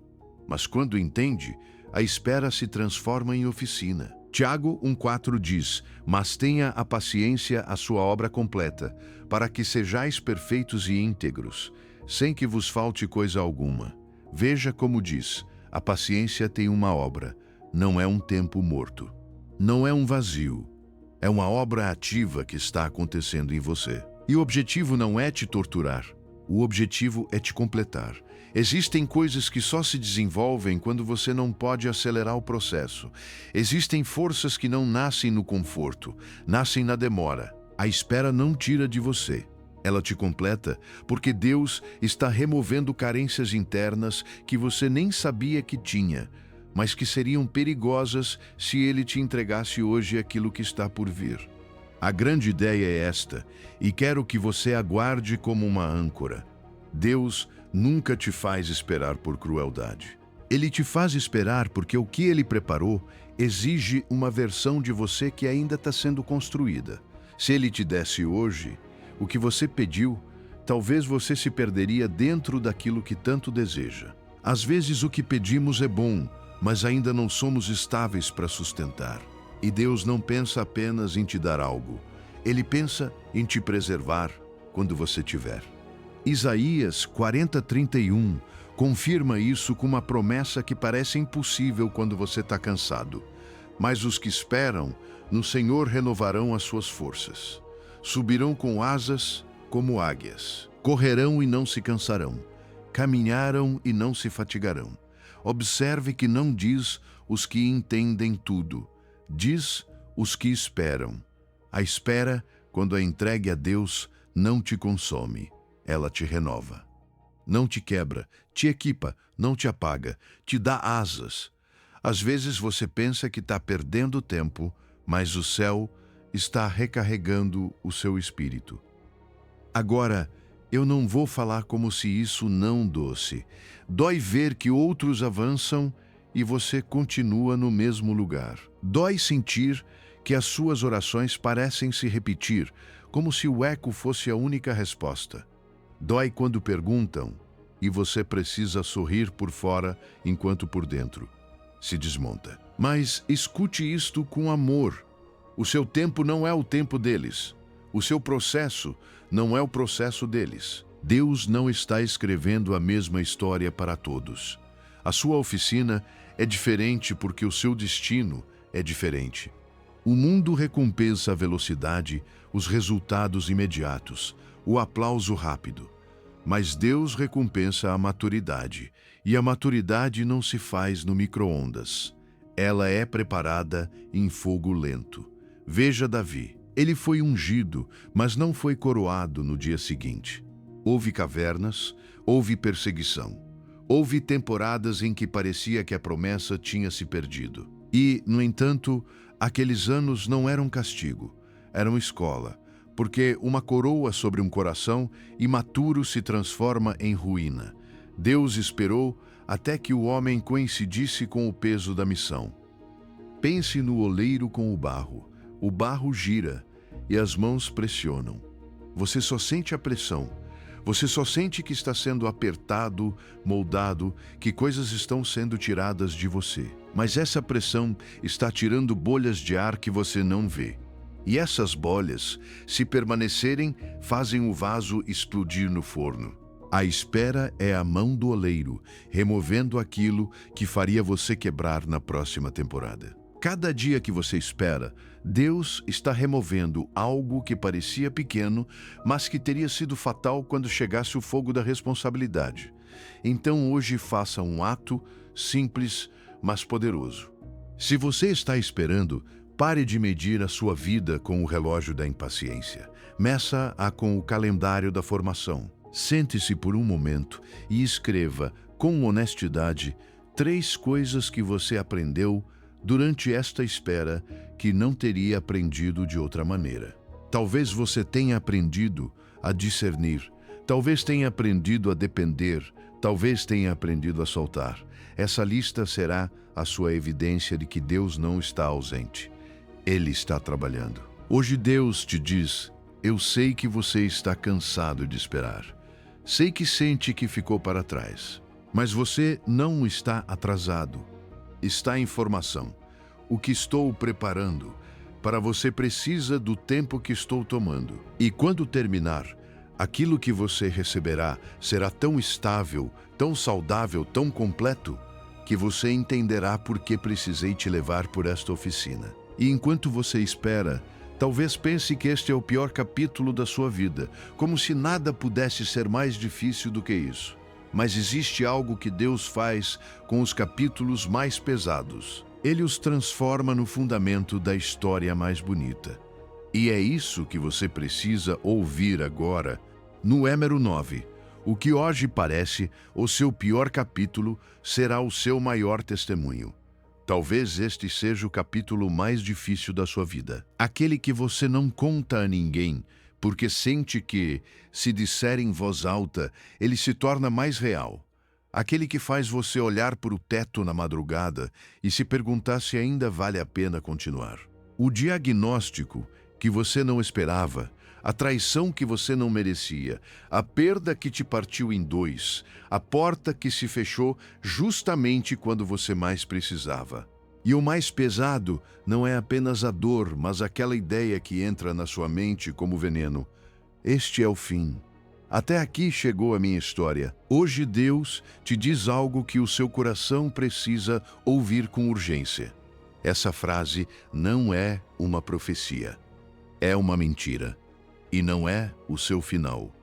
Mas quando entende, a espera se transforma em oficina. Tiago 1,4 diz: mas tenha a paciência a sua obra completa, para que sejais perfeitos e íntegros, sem que vos falte coisa alguma. Veja como diz, a paciência tem uma obra, não é um tempo morto. Não é um vazio. É uma obra ativa que está acontecendo em você. E o objetivo não é te torturar. O objetivo é te completar. Existem coisas que só se desenvolvem quando você não pode acelerar o processo. Existem forças que não nascem no conforto, nascem na demora. A espera não tira de você. Ela te completa porque Deus está removendo carências internas que você nem sabia que tinha, mas que seriam perigosas se Ele te entregasse hoje aquilo que está por vir. A grande ideia é esta, e quero que você aguarde como uma âncora. Deus nunca te faz esperar por crueldade. Ele te faz esperar porque o que Ele preparou exige uma versão de você que ainda está sendo construída. Se Ele te desse hoje o que você pediu, talvez você se perderia dentro daquilo que tanto deseja. Às vezes o que pedimos é bom, mas ainda não somos estáveis para sustentar. E Deus não pensa apenas em te dar algo. Ele pensa em te preservar quando você tiver. Isaías 40:31 confirma isso com uma promessa que parece impossível quando você está cansado. Mas os que esperam no Senhor renovarão as suas forças. Subirão com asas como águias. Correrão e não se cansarão. Caminharão e não se fatigarão. Observe que não diz os que entendem tudo, diz os que esperam. A espera, quando é entregue a Deus, não te consome, ela te renova. Não te quebra, te equipa, não te apaga, te dá asas. Às vezes você pensa que está perdendo tempo, mas o céu está recarregando o seu espírito. Agora, eu não vou falar como se isso não doesse. Dói ver que outros avançam e você continua no mesmo lugar. Dói sentir que as suas orações parecem se repetir, como se o eco fosse a única resposta. Dói quando perguntam e você precisa sorrir por fora enquanto por dentro se desmonta. Mas escute isto com amor. O seu tempo não é o tempo deles. O seu processo não é o processo deles. Deus não está escrevendo a mesma história para todos. A sua oficina é diferente porque o seu destino é diferente. O mundo recompensa a velocidade, os resultados imediatos, o aplauso rápido. Mas Deus recompensa a maturidade, e a maturidade não se faz no micro-ondas. Ela é preparada em fogo lento. Veja Davi. Ele foi ungido, mas não foi coroado no dia seguinte. Houve cavernas, houve perseguição. Houve temporadas em que parecia que a promessa tinha se perdido. E, no entanto, aqueles anos não eram castigo, eram escola, porque uma coroa sobre um coração imaturo se transforma em ruína. Deus esperou até que o homem coincidisse com o peso da missão. Pense no oleiro com o barro gira e as mãos pressionam. Você só sente a pressão, você só sente que está sendo apertado, moldado, que coisas estão sendo tiradas de você. Mas essa pressão está tirando bolhas de ar que você não vê. E essas bolhas, se permanecerem, fazem o vaso explodir no forno. A espera é a mão do oleiro, removendo aquilo que faria você quebrar na próxima temporada. Cada dia que você espera, Deus está removendo algo que parecia pequeno, mas que teria sido fatal quando chegasse o fogo da responsabilidade. Então hoje faça um ato simples, mas poderoso. Se você está esperando, pare de medir a sua vida com o relógio da impaciência. Meça-a com o calendário da formação. Sente-se por um momento e escreva, com honestidade, 3 coisas que você aprendeu durante esta espera que não teria aprendido de outra maneira. Talvez você tenha aprendido a discernir, talvez tenha aprendido a depender, talvez tenha aprendido a soltar. Essa lista será a sua evidência de que Deus não está ausente. Ele está trabalhando. Hoje Deus te diz: eu sei que você está cansado de esperar. Sei que sente que ficou para trás. Mas você não está atrasado. Está em formação. O que estou preparando para você precisa do tempo que estou tomando. E quando terminar, aquilo que você receberá será tão estável, tão saudável, tão completo, que você entenderá por que precisei te levar por esta oficina. E enquanto você espera, talvez pense que este é o pior capítulo da sua vida, como se nada pudesse ser mais difícil do que isso. Mas existe algo que Deus faz com os capítulos mais pesados. Ele os transforma no fundamento da história mais bonita. E é isso que você precisa ouvir agora. No Êmero 9, o que hoje parece o seu pior capítulo será o seu maior testemunho. Talvez este seja o capítulo mais difícil da sua vida. Aquele que você não conta a ninguém, porque sente que, se disser em voz alta, ele se torna mais real. Aquele que faz você olhar para o teto na madrugada e se perguntar se ainda vale a pena continuar. O diagnóstico que você não esperava, a traição que você não merecia, a perda que te partiu em 2, a porta que se fechou justamente quando você mais precisava. E o mais pesado não é apenas a dor, mas aquela ideia que entra na sua mente como veneno. Este é o fim. Até aqui chegou a minha história. Hoje Deus te diz algo que o seu coração precisa ouvir com urgência. Essa frase não é uma profecia. É uma mentira. E não é o seu final.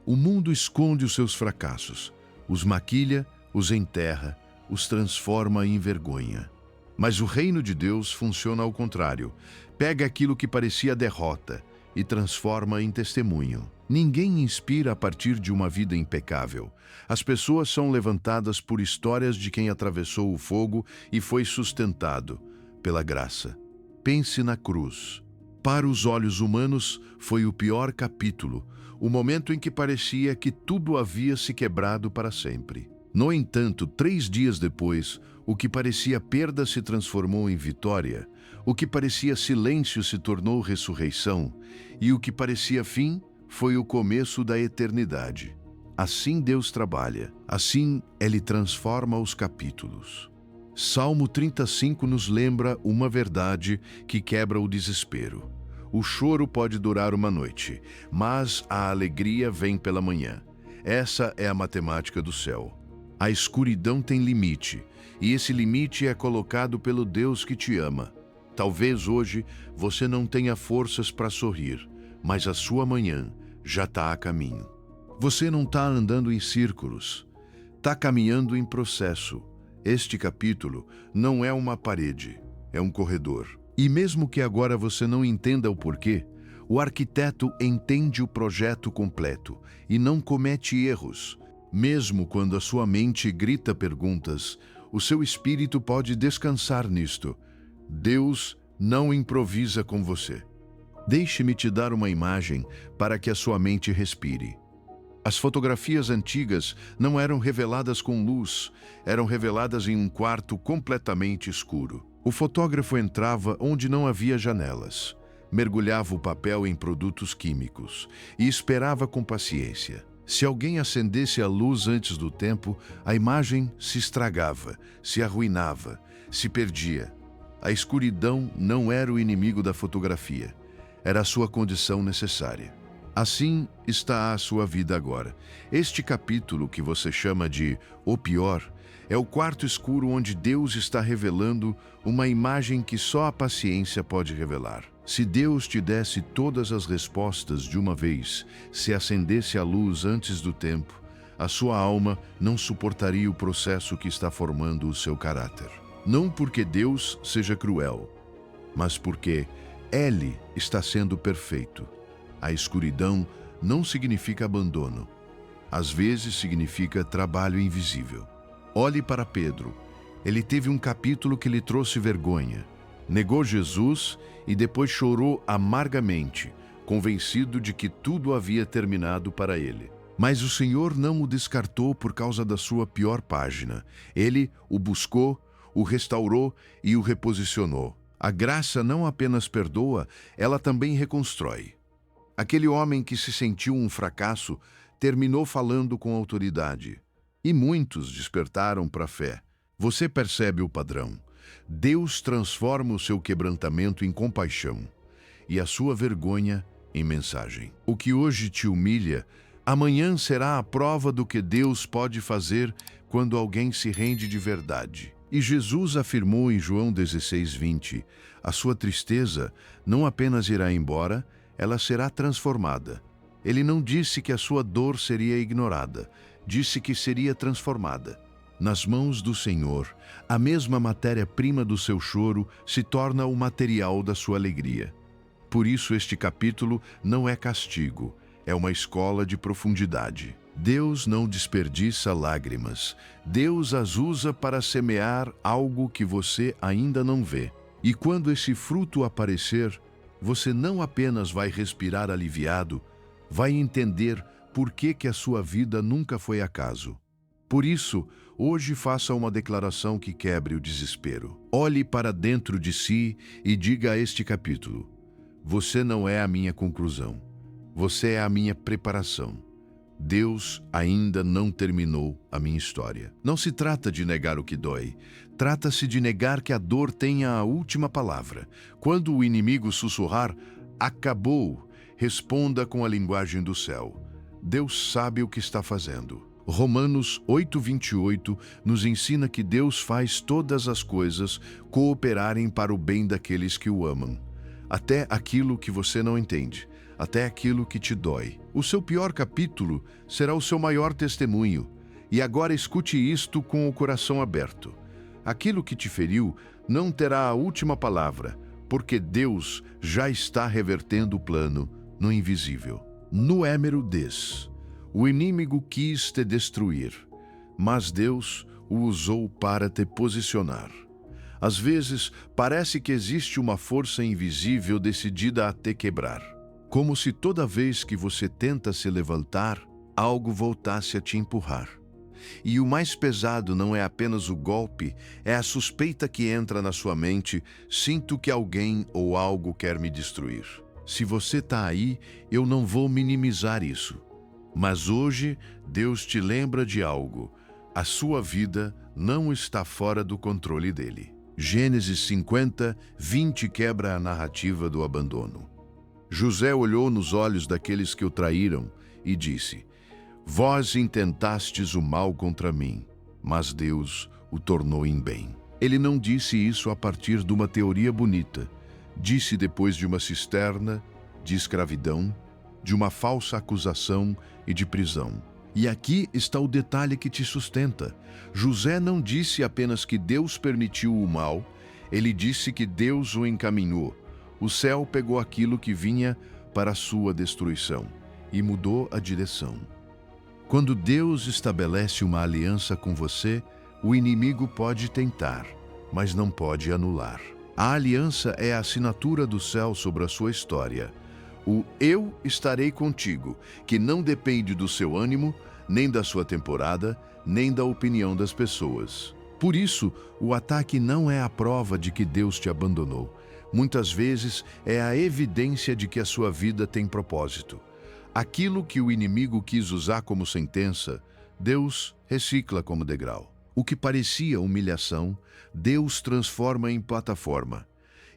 O mundo esconde os seus fracassos, os maquilha, os enterra, os transforma em vergonha. Mas o reino de Deus funciona ao contrário. Pega aquilo que parecia derrota e transforma em testemunho. Ninguém inspira a partir de uma vida impecável. As pessoas são levantadas por histórias de quem atravessou o fogo e foi sustentado pela graça. Pense na cruz. Para os olhos humanos, foi o pior capítulo, o momento em que parecia que tudo havia se quebrado para sempre. No entanto, 3 dias depois, o que parecia perda se transformou em vitória, o que parecia silêncio se tornou ressurreição, e o que parecia fim foi o começo da eternidade. Assim Deus trabalha, assim Ele transforma os capítulos. Salmo 35 nos lembra uma verdade que quebra o desespero. O choro pode durar uma noite, mas a alegria vem pela manhã. Essa é a matemática do céu. A escuridão tem limite, e esse limite é colocado pelo Deus que te ama. Talvez hoje você não tenha forças para sorrir, mas a sua manhã já está a caminho. Você não está andando em círculos, está caminhando em processo. Este capítulo não é uma parede, é um corredor. E mesmo que agora você não entenda o porquê, o arquiteto entende o projeto completo e não comete erros. Mesmo quando a sua mente grita perguntas, o seu espírito pode descansar nisto. Deus não improvisa com você. Deixe-me te dar uma imagem para que a sua mente respire. As fotografias antigas não eram reveladas com luz, eram reveladas em um quarto completamente escuro. O fotógrafo entrava onde não havia janelas, mergulhava o papel em produtos químicos e esperava com paciência. Se alguém acendesse a luz antes do tempo, a imagem se estragava, se arruinava, se perdia. A escuridão não era o inimigo da fotografia, era a sua condição necessária. Assim está a sua vida agora. Este capítulo, que você chama de O Pior, é o quarto escuro onde Deus está revelando uma imagem que só a paciência pode revelar. Se Deus te desse todas as respostas de uma vez, se acendesse a luz antes do tempo, a sua alma não suportaria o processo que está formando o seu caráter. Não porque Deus seja cruel, mas porque Ele está sendo perfeito. A escuridão não significa abandono. Às vezes significa trabalho invisível. Olhe para Pedro. Ele teve um capítulo que lhe trouxe vergonha. Negou Jesus e depois chorou amargamente, convencido de que tudo havia terminado para ele. Mas o Senhor não o descartou por causa da sua pior página. Ele o buscou, o restaurou e o reposicionou. A graça não apenas perdoa, ela também reconstrói. Aquele homem que se sentiu um fracasso terminou falando com autoridade. E muitos despertaram para a fé. Você percebe o padrão. Deus transforma o seu quebrantamento em compaixão e a sua vergonha em mensagem. O que hoje te humilha, amanhã será a prova do que Deus pode fazer quando alguém se rende de verdade. E Jesus afirmou em João 16:20, a sua tristeza não apenas irá embora, ela será transformada. Ele não disse que a sua dor seria ignorada, disse que seria transformada. Nas mãos do Senhor, a mesma matéria-prima do seu choro se torna o material da sua alegria. Por isso este capítulo não é castigo, é uma escola de profundidade. Deus não desperdiça lágrimas. Deus as usa para semear algo que você ainda não vê. E quando esse fruto aparecer, você não apenas vai respirar aliviado, vai entender por que a sua vida nunca foi acaso. Por isso, hoje faça uma declaração que quebre o desespero. Olhe para dentro de si e diga a este capítulo: você não é a minha conclusão, você é a minha preparação. Deus ainda não terminou a minha história. Não se trata de negar o que dói. Trata-se de negar que a dor tenha a última palavra. Quando o inimigo sussurrar, acabou, responda com a linguagem do céu. Deus sabe o que está fazendo. Romanos 8:28 nos ensina que Deus faz todas as coisas cooperarem para o bem daqueles que o amam. Até aquilo que você não entende. Até aquilo que te dói. O seu pior capítulo será o seu maior testemunho. E agora escute isto com o coração aberto. Aquilo que te feriu não terá a última palavra, porque Deus já está revertendo o plano no invisível. Número 10. O inimigo quis te destruir, mas Deus o usou para te posicionar. Às vezes, parece que existe uma força invisível decidida a te quebrar. Como se toda vez que você tenta se levantar, algo voltasse a te empurrar. E o mais pesado não é apenas o golpe, é a suspeita que entra na sua mente: sinto que alguém ou algo quer me destruir. Se você está aí, eu não vou minimizar isso. Mas hoje, Deus te lembra de algo. A sua vida não está fora do controle dele. Gênesis 50:20 quebra a narrativa do abandono. José olhou nos olhos daqueles que o traíram e disse: vós intentastes o mal contra mim, mas Deus o tornou em bem. Ele não disse isso a partir de uma teoria bonita. Disse depois de uma cisterna, de escravidão, de uma falsa acusação e de prisão. E aqui está o detalhe que te sustenta. José não disse apenas que Deus permitiu o mal, ele disse que Deus o encaminhou. O céu pegou aquilo que vinha para a sua destruição e mudou a direção. Quando Deus estabelece uma aliança com você, o inimigo pode tentar, mas não pode anular. A aliança é a assinatura do céu sobre a sua história. O eu estarei contigo, que não depende do seu ânimo, nem da sua temporada, nem da opinião das pessoas. Por isso, o ataque não é a prova de que Deus te abandonou. Muitas vezes é a evidência de que a sua vida tem propósito. Aquilo que o inimigo quis usar como sentença, Deus recicla como degrau. O que parecia humilhação, Deus transforma em plataforma.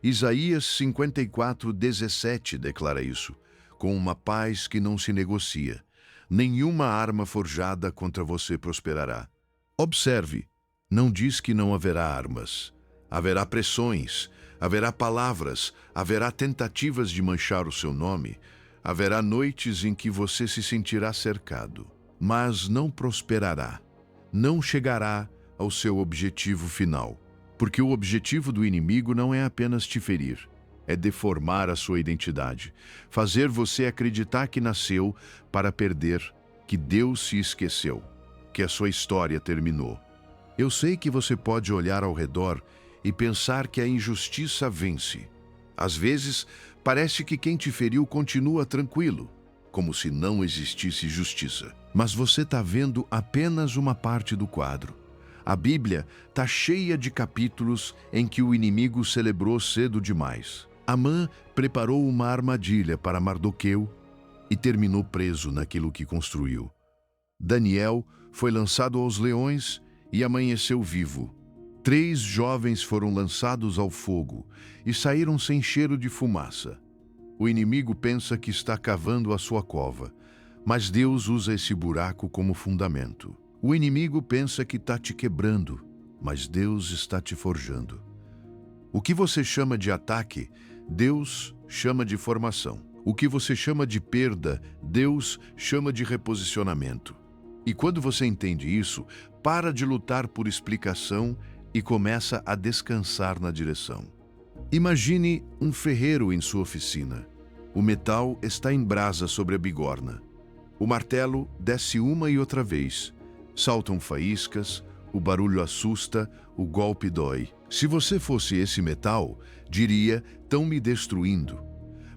Isaías 54:17 declara isso, com uma paz que não se negocia. Nenhuma arma forjada contra você prosperará. Observe, não diz que não haverá armas. Haverá pressões, haverá palavras, haverá tentativas de manchar o seu nome, haverá noites em que você se sentirá cercado, mas não prosperará, não chegará ao seu objetivo final. Porque o objetivo do inimigo não é apenas te ferir, é deformar a sua identidade, fazer você acreditar que nasceu para perder, que Deus se esqueceu, que a sua história terminou. Eu sei que você pode olhar ao redor e pensar que a injustiça vence. Às vezes, parece que quem te feriu continua tranquilo, como se não existisse justiça. Mas você está vendo apenas uma parte do quadro. A Bíblia está cheia de capítulos em que o inimigo celebrou cedo demais. Amã preparou uma armadilha para Mardoqueu e terminou preso naquilo que construiu. Daniel foi lançado aos leões e amanheceu vivo. 3 jovens foram lançados ao fogo e saíram sem cheiro de fumaça. O inimigo pensa que está cavando a sua cova, mas Deus usa esse buraco como fundamento. O inimigo pensa que está te quebrando, mas Deus está te forjando. O que você chama de ataque, Deus chama de formação. O que você chama de perda, Deus chama de reposicionamento. E quando você entende isso, para de lutar por explicação e começa a descansar na direção. Imagine um ferreiro em sua oficina. O metal está em brasa sobre a bigorna. O martelo desce uma e outra vez. Saltam faíscas, o barulho assusta, o golpe dói. Se você fosse esse metal, diria, estão me destruindo.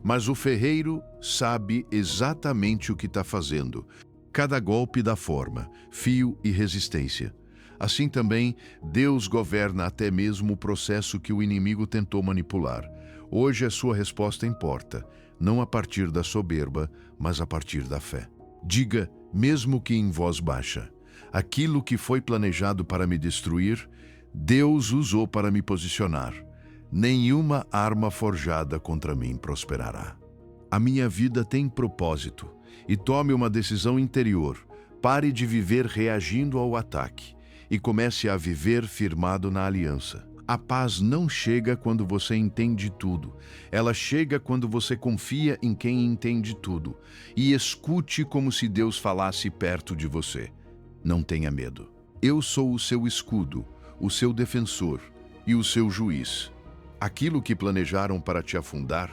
Mas o ferreiro sabe exatamente o que está fazendo. Cada golpe dá forma, fio e resistência. Assim também, Deus governa até mesmo o processo que o inimigo tentou manipular. Hoje a sua resposta importa, não a partir da soberba, mas a partir da fé. Diga, mesmo que em voz baixa, aquilo que foi planejado para me destruir, Deus usou para me posicionar. Nenhuma arma forjada contra mim prosperará. A minha vida tem propósito e tome uma decisão interior. Pare de viver reagindo ao ataque e comece a viver firmado na aliança. A paz não chega quando você entende tudo. Ela chega quando você confia em quem entende tudo e escute como se Deus falasse perto de você. Não tenha medo. Eu sou o seu escudo, o seu defensor e o seu juiz. Aquilo que planejaram para te afundar,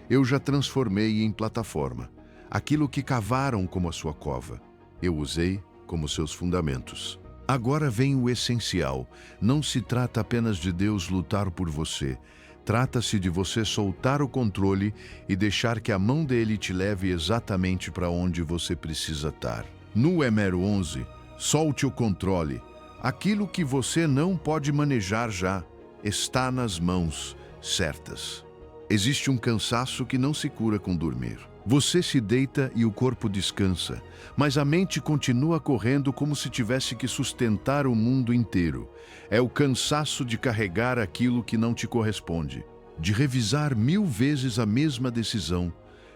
eu já transformei em plataforma. Aquilo que cavaram como a sua cova, eu usei como seus fundamentos. Agora vem o essencial. Não se trata apenas de Deus lutar por você. Trata-se de você soltar o controle e deixar que a mão dele te leve exatamente para onde você precisa estar. No Emero 11, solte o controle. Aquilo que você não pode manejar já está nas mãos certas. Existe um cansaço que não se cura com dormir. Você se deita e o corpo descansa, mas a mente continua correndo como se tivesse que sustentar o mundo inteiro. É o cansaço de carregar aquilo que não te corresponde, de revisar 1000 vezes a mesma decisão,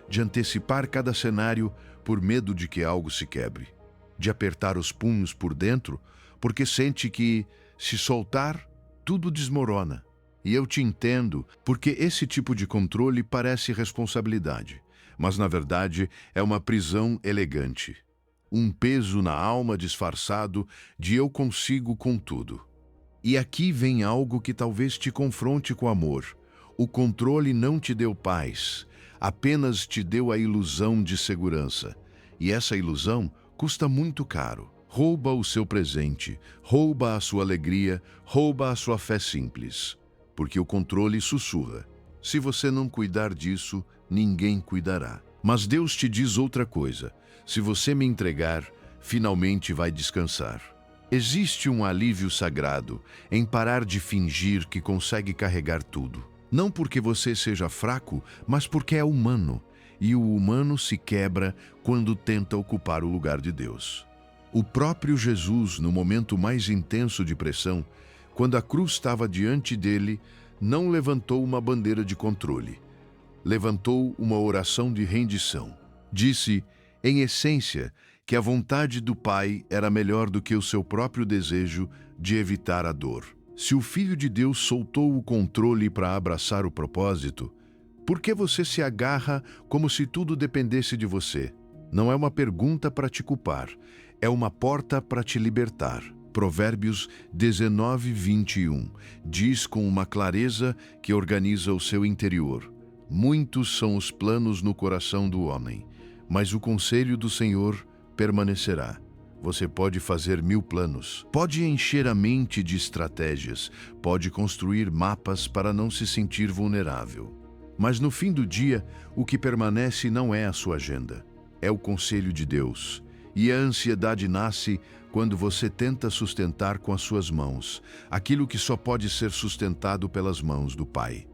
de antecipar cada cenário por medo de que algo se quebre, de apertar os punhos por dentro porque sente que, se soltar, tudo desmorona. E eu te entendo, porque esse tipo de controle parece responsabilidade, mas na verdade é uma prisão elegante. Um peso na alma disfarçado de eu consigo com tudo. E aqui vem algo que talvez te confronte com amor. O controle não te deu paz, apenas te deu a ilusão de segurança. E essa ilusão custa muito caro. Rouba o seu presente, rouba a sua alegria, rouba a sua fé simples. Porque o controle sussurra. Se você não cuidar disso, ninguém cuidará. Mas Deus te diz outra coisa: se você me entregar, finalmente vai descansar. Existe um alívio sagrado em parar de fingir que consegue carregar tudo. Não porque você seja fraco, mas porque é humano, e o humano se quebra quando tenta ocupar o lugar de Deus. O próprio Jesus, no momento mais intenso de pressão, quando a cruz estava diante dele, não levantou uma bandeira de controle. Levantou uma oração de rendição. Disse, em essência, que a vontade do Pai era melhor do que o seu próprio desejo de evitar a dor. Se o Filho de Deus soltou o controle para abraçar o propósito, por que você se agarra como se tudo dependesse de você? Não é uma pergunta para te culpar, é uma porta para te libertar. Provérbios 19:21 diz com uma clareza que organiza o seu interior: muitos são os planos no coração do homem, mas o conselho do Senhor permanecerá. Você pode fazer 1000 planos, pode encher a mente de estratégias, pode construir mapas para não se sentir vulnerável. Mas no fim do dia, o que permanece não é a sua agenda, é o conselho de Deus. E a ansiedade nasce quando você tenta sustentar com as suas mãos aquilo que só pode ser sustentado pelas mãos do Pai.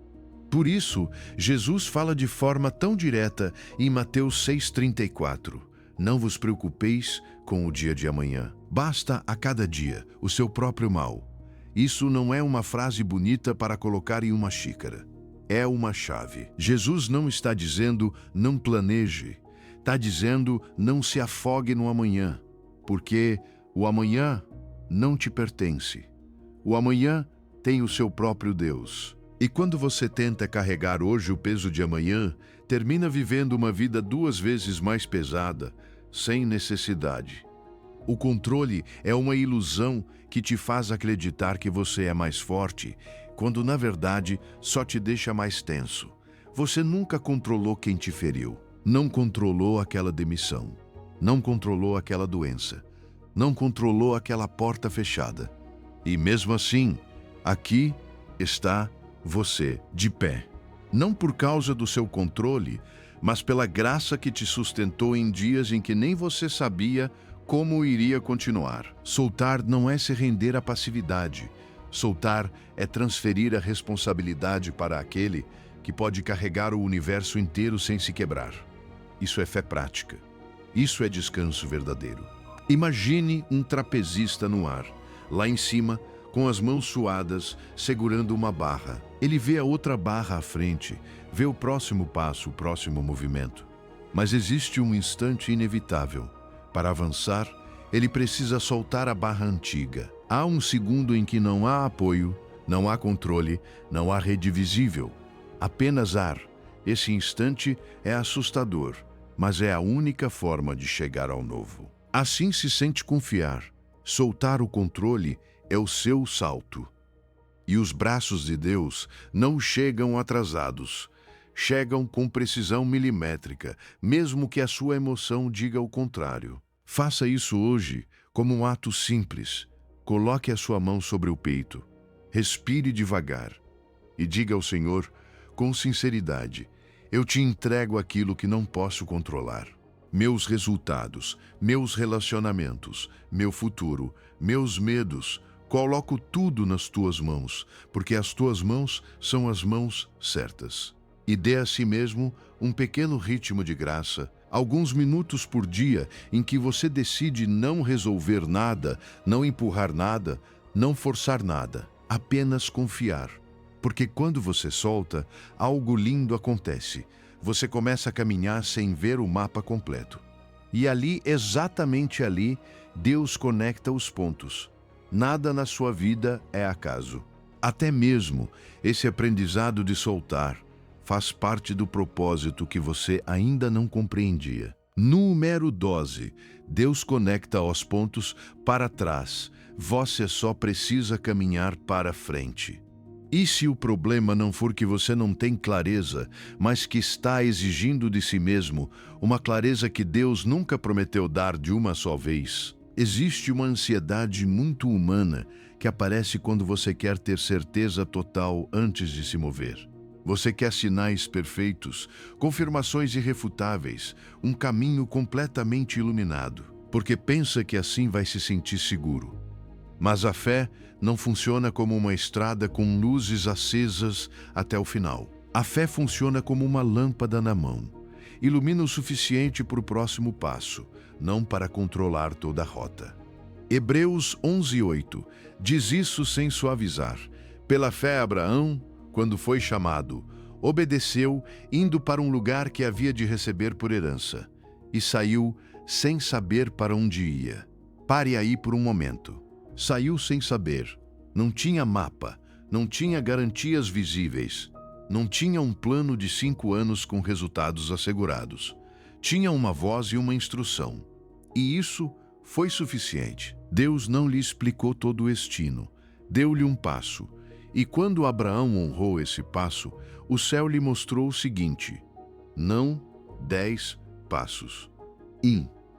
Por isso, Jesus fala de forma tão direta em Mateus 6,34. Não vos preocupeis com o dia de amanhã. Basta a cada dia o seu próprio mal. Isso não é uma frase bonita para colocar em uma xícara. É uma chave. Jesus não está dizendo não planeje. Está dizendo não se afogue no amanhã. Porque o amanhã não te pertence. O amanhã tem o seu próprio Deus. E quando você tenta carregar hoje o peso de amanhã, termina vivendo uma vida 2 vezes mais pesada, sem necessidade. O controle é uma ilusão que te faz acreditar que você é mais forte, quando na verdade só te deixa mais tenso. Você nunca controlou quem te feriu, não controlou aquela demissão, não controlou aquela doença, não controlou aquela porta fechada. E mesmo assim, aqui está você, de pé. Não por causa do seu controle, mas pela graça que te sustentou em dias em que nem você sabia como iria continuar. Soltar não é se render à passividade. Soltar é transferir a responsabilidade para aquele que pode carregar o universo inteiro sem se quebrar. Isso é fé prática. Isso é descanso verdadeiro. Imagine um trapezista no ar, lá em cima, com as mãos suadas, segurando uma barra. Ele vê a outra barra à frente, vê o próximo passo, o próximo movimento. Mas existe um instante inevitável. Para avançar, ele precisa soltar a barra antiga. Há um segundo em que não há apoio, não há controle, não há rede visível. Apenas ar. Esse instante é assustador, mas é a única forma de chegar ao novo. Assim se sente confiar. Soltar o controle é o seu salto. E os braços de Deus não chegam atrasados. Chegam com precisão milimétrica, mesmo que a sua emoção diga o contrário. Faça isso hoje como um ato simples. Coloque a sua mão sobre o peito. Respire devagar. E diga ao Senhor, com sinceridade, eu te entrego aquilo que não posso controlar. Meus resultados, meus relacionamentos, meu futuro, meus medos, coloco tudo nas tuas mãos, porque as tuas mãos são as mãos certas. E dê a si mesmo um pequeno ritmo de graça, alguns minutos por dia em que você decide não resolver nada, não empurrar nada, não forçar nada, apenas confiar. Porque quando você solta, algo lindo acontece. Você começa a caminhar sem ver o mapa completo. E ali, exatamente ali, Deus conecta os pontos. Nada na sua vida é acaso. Até mesmo esse aprendizado de soltar faz parte do propósito que você ainda não compreendia. Número 12. Deus conecta os pontos para trás. Você só precisa caminhar para frente. E se o problema não for que você não tem clareza, mas que está exigindo de si mesmo uma clareza que Deus nunca prometeu dar de uma só vez? Existe uma ansiedade muito humana que aparece quando você quer ter certeza total antes de se mover. Você quer sinais perfeitos, confirmações irrefutáveis, um caminho completamente iluminado, porque pensa que assim vai se sentir seguro. Mas a fé não funciona como uma estrada com luzes acesas até o final. A fé funciona como uma lâmpada na mão. Ilumina o suficiente para o próximo passo, não para controlar toda a rota. Hebreus 11:8 diz isso sem suavizar. Pela fé, Abraão, quando foi chamado, obedeceu, indo para um lugar que havia de receber por herança, e saiu sem saber para onde ia. Pare aí por um momento. Saiu sem saber. Não tinha mapa, não tinha garantias visíveis, não tinha um plano de 5 anos com resultados assegurados. Tinha uma voz e uma instrução. E isso foi suficiente. Deus não lhe explicou todo o destino. Deu-lhe um passo. E quando Abraão honrou esse passo, o céu lhe mostrou o seguinte: não 10 passos.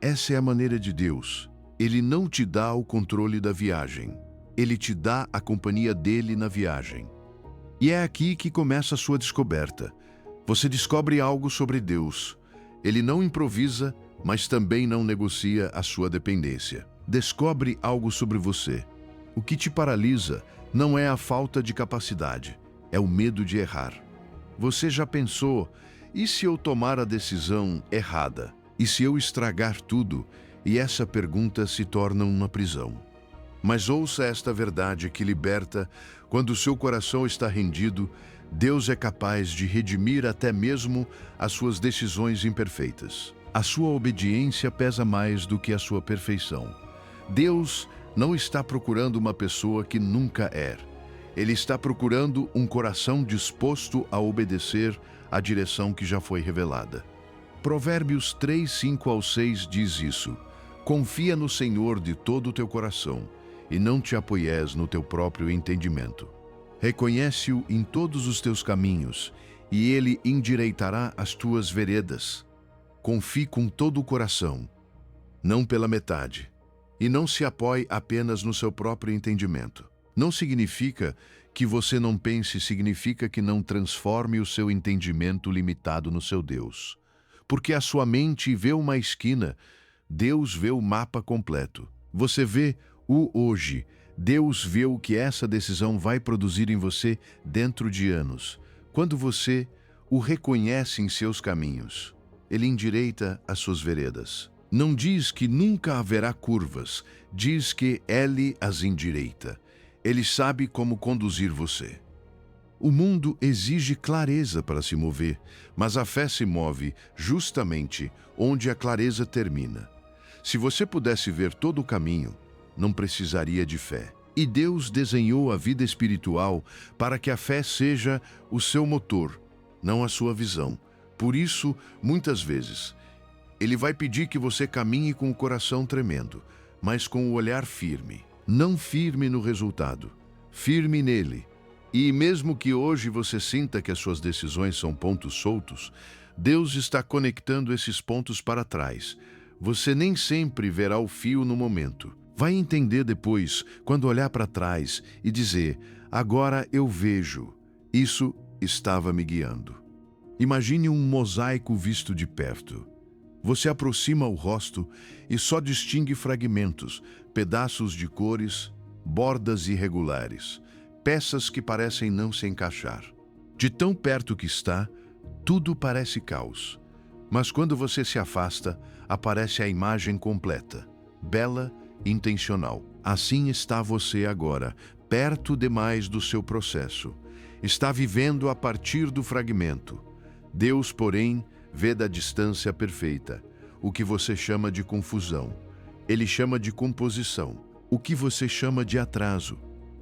Essa é a maneira de Deus. Ele não te dá o controle da viagem. Ele te dá a companhia dele na viagem. E é aqui que começa a sua descoberta. Você descobre algo sobre Deus. Ele não improvisa, mas também não negocia a sua dependência. Descobre algo sobre você. O que te paralisa não é a falta de capacidade, é o medo de errar. Você já pensou, e se eu tomar a decisão errada? E se eu estragar tudo? E essa pergunta se torna uma prisão. Mas ouça esta verdade que liberta: quando o seu coração está rendido, Deus é capaz de redimir até mesmo as suas decisões imperfeitas. A sua obediência pesa mais do que a sua perfeição. Deus não está procurando uma pessoa que nunca erra. Ele está procurando um coração disposto a obedecer à direção que já foi revelada. Provérbios 3:5-6 diz isso: confia no Senhor de todo o teu coração e não te apoies no teu próprio entendimento. Reconhece-o em todos os teus caminhos e ele endireitará as tuas veredas. Confie com todo o coração, não pela metade. E não se apoie apenas no seu próprio entendimento. Não significa que você não pense, significa que não transforme o seu entendimento limitado no seu Deus. Porque a sua mente vê uma esquina, Deus vê o mapa completo. Você vê o hoje, Deus vê o que essa decisão vai produzir em você dentro de anos. Quando você o reconhece em seus caminhos, ele endireita as suas veredas. Não diz que nunca haverá curvas, diz que ele as endireita. Ele sabe como conduzir você. O mundo exige clareza para se mover, mas a fé se move justamente onde a clareza termina. Se você pudesse ver todo o caminho, não precisaria de fé. E Deus desenhou a vida espiritual para que a fé seja o seu motor, não a sua visão. Por isso, muitas vezes, Ele vai pedir que você caminhe com o coração tremendo, mas com o olhar firme. Não firme no resultado, firme nele. E mesmo que hoje você sinta que as suas decisões são pontos soltos, Deus está conectando esses pontos para trás. Você nem sempre verá o fio no momento. Vai entender depois, quando olhar para trás e dizer: agora eu vejo, isso estava me guiando. Imagine um mosaico visto de perto. Você aproxima o rosto e só distingue fragmentos, pedaços de cores, bordas irregulares, peças que parecem não se encaixar. De tão perto que está, tudo parece caos. Mas quando você se afasta, aparece a imagem completa, bela e intencional. Assim está você agora, perto demais do seu processo. Está vivendo a partir do fragmento. Deus, porém, vê da distância perfeita, o que você chama de confusão. Ele chama de composição. O que você chama de atraso,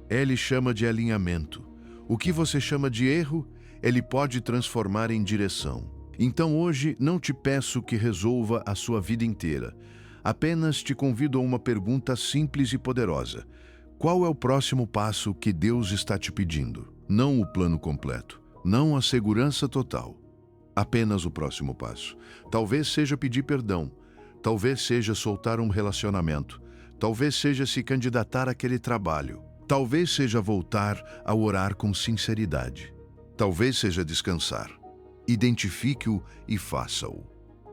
Ele chama de alinhamento. O que você chama de erro, Ele pode transformar em direção. Então hoje não te peço que resolva a sua vida inteira. Apenas te convido a uma pergunta simples e poderosa. Qual é o próximo passo que Deus está te pedindo? Não o plano completo, não a segurança total. Apenas o próximo passo. Talvez seja pedir perdão, talvez seja soltar um relacionamento, talvez seja se candidatar àquele trabalho, talvez seja voltar a orar com sinceridade. Talvez seja descansar. Identifique-o e faça-o.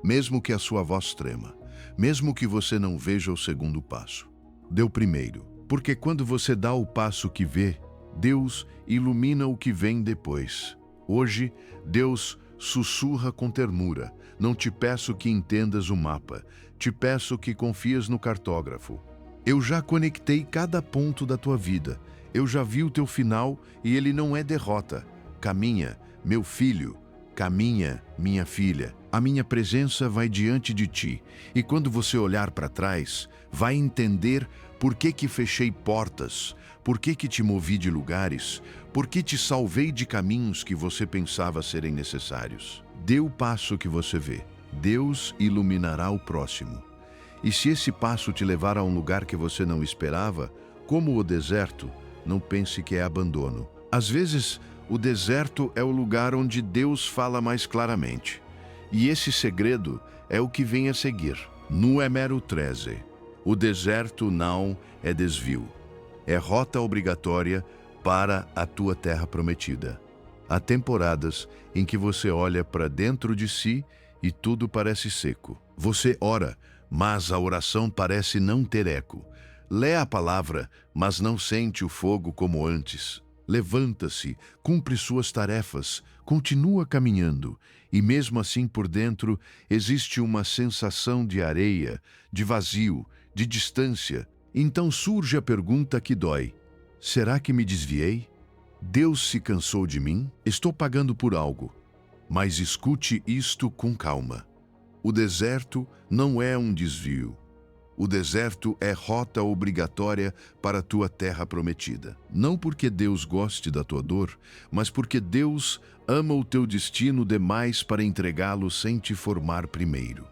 Mesmo que a sua voz trema, mesmo que você não veja o segundo passo. Dê o primeiro, porque quando você dá o passo que vê, Deus ilumina o que vem depois. Hoje, Deus sussurra com ternura. Não te peço que entendas o mapa, te peço que confies no cartógrafo. Eu já conectei cada ponto da tua vida. Eu já vi o teu final e ele não é derrota. Caminha, meu filho, caminha, minha filha. A minha presença vai diante de ti. E quando você olhar para trás, vai entender por que fechei portas, por que te movi de lugares, por que te salvei de caminhos que você pensava serem necessários. Dê o passo que você vê. Deus iluminará o próximo. E se esse passo te levar a um lugar que você não esperava, como o deserto, não pense que é abandono. Às vezes, o deserto é o lugar onde Deus fala mais claramente. E esse segredo é o que vem a seguir. Número 13. O deserto não é desvio. É rota obrigatória para a tua terra prometida. Há temporadas em que você olha para dentro de si e tudo parece seco. Você ora, mas a oração parece não ter eco. Lê a palavra, mas não sente o fogo como antes. Levanta-se, cumpre suas tarefas, continua caminhando, e mesmo assim por dentro existe uma sensação de areia, de vazio, de distância. Então surge a pergunta que dói: será que me desviei? Deus se cansou de mim? Estou pagando por algo. Mas escute isto com calma. O deserto não é um desvio. O deserto é rota obrigatória para a tua terra prometida. Não porque Deus goste da tua dor, mas porque Deus ama o teu destino demais para entregá-lo sem te formar primeiro.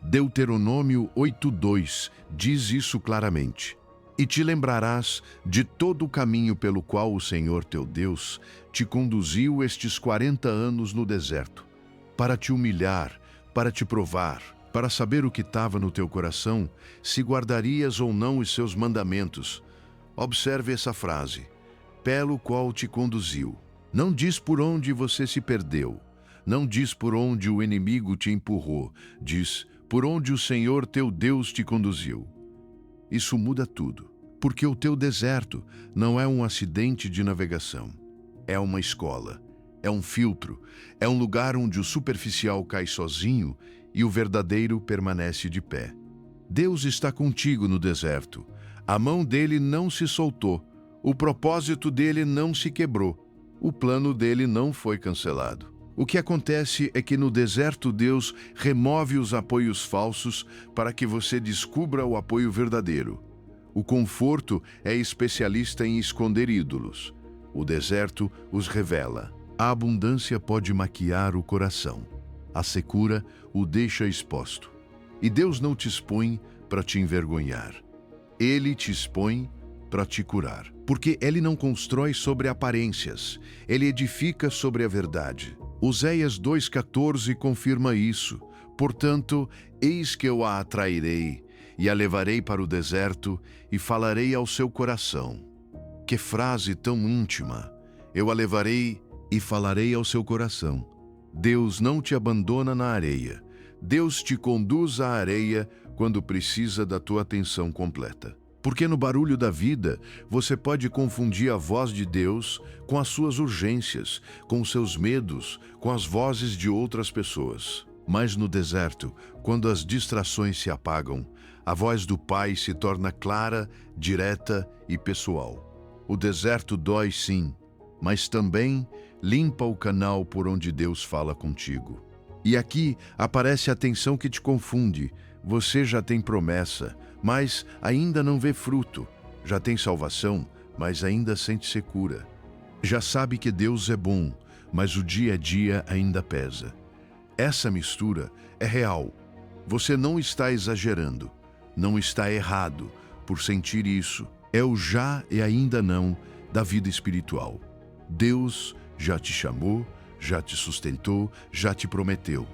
Deuteronômio 8:2 diz isso claramente. E te lembrarás de todo o caminho pelo qual o Senhor teu Deus te conduziu estes 40 anos no deserto, para te humilhar, para te provar, para saber o que estava no teu coração, se guardarias ou não os seus mandamentos. Observe essa frase: pelo qual te conduziu. Não diz por onde você se perdeu. Não diz por onde o inimigo te empurrou. Diz por onde o Senhor teu Deus te conduziu. Isso muda tudo, porque o teu deserto não é um acidente de navegação. É uma escola, é um filtro, é um lugar onde o superficial cai sozinho e o verdadeiro permanece de pé. Deus está contigo no deserto. A mão dele não se soltou. O propósito dele não se quebrou. O plano dele não foi cancelado. O que acontece é que no deserto Deus remove os apoios falsos para que você descubra o apoio verdadeiro. O conforto é especialista em esconder ídolos. O deserto os revela. A abundância pode maquiar o coração. A secura o deixa exposto. E Deus não te expõe para te envergonhar. Ele te expõe para te curar. Porque Ele não constrói sobre aparências. Ele edifica sobre a verdade. Oséias 2,14 confirma isso. Portanto, eis que eu a atrairei e a levarei para o deserto e falarei ao seu coração. Que frase tão íntima! Eu a levarei e falarei ao seu coração. Deus não te abandona na areia. Deus te conduz à areia quando precisa da tua atenção completa. Porque no barulho da vida, você pode confundir a voz de Deus com as suas urgências, com os seus medos, com as vozes de outras pessoas. Mas no deserto, quando as distrações se apagam, a voz do Pai se torna clara, direta e pessoal. O deserto dói sim, mas também limpa o canal por onde Deus fala contigo. E aqui aparece a tensão que te confunde. Você já tem promessa, mas ainda não vê fruto. Já tem salvação, mas ainda sente secura. Já sabe que Deus é bom, mas o dia a dia ainda pesa. Essa mistura é real. Você não está exagerando, não está errado por sentir isso. É o já e ainda não da vida espiritual. Deus já te chamou, já te sustentou, já te prometeu.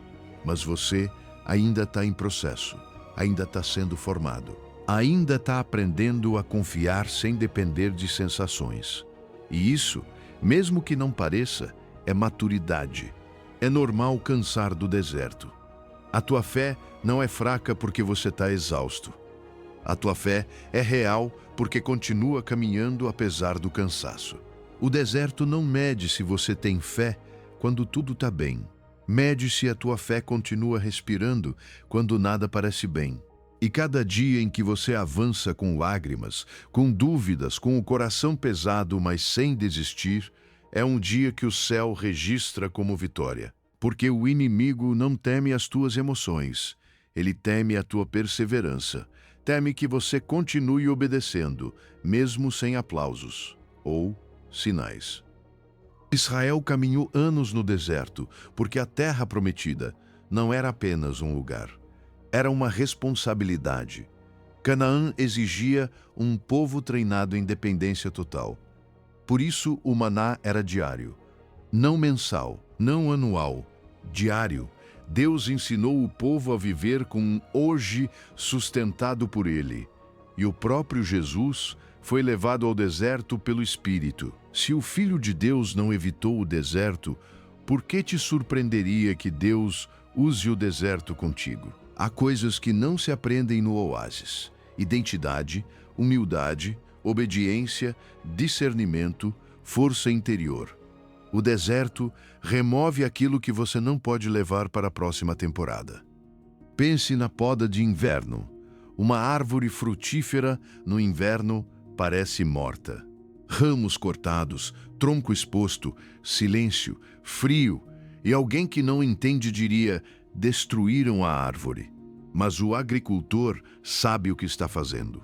Mas você ainda está em processo, ainda está sendo formado. Ainda está aprendendo a confiar sem depender de sensações. E isso, mesmo que não pareça, é maturidade. É normal cansar do deserto. A tua fé não é fraca porque você está exausto. A tua fé é real porque continua caminhando apesar do cansaço. O deserto não mede se você tem fé quando tudo está bem. Mede se a tua fé continua respirando quando nada parece bem. E cada dia em que você avança com lágrimas, com dúvidas, com o coração pesado, mas sem desistir, é um dia que o céu registra como vitória. Porque o inimigo não teme as tuas emoções, ele teme a tua perseverança. Teme que você continue obedecendo, mesmo sem aplausos ou sinais. Israel caminhou anos no deserto, porque a terra prometida não era apenas um lugar. Era uma responsabilidade. Canaã exigia um povo treinado em dependência total. Por isso, o maná era diário. Não mensal, não anual, diário. Deus ensinou o povo a viver com um hoje sustentado por Ele. E o próprio Jesus foi levado ao deserto pelo Espírito. Se o Filho de Deus não evitou o deserto, por que te surpreenderia que Deus use o deserto contigo? Há coisas que não se aprendem no oásis: identidade, humildade, obediência, discernimento, força interior. O deserto remove aquilo que você não pode levar para a próxima temporada. Pense na poda de inverno. Uma árvore frutífera no inverno parece morta. Ramos cortados, tronco exposto, silêncio, frio, e alguém que não entende diria: destruíram a árvore. Mas o agricultor sabe o que está fazendo.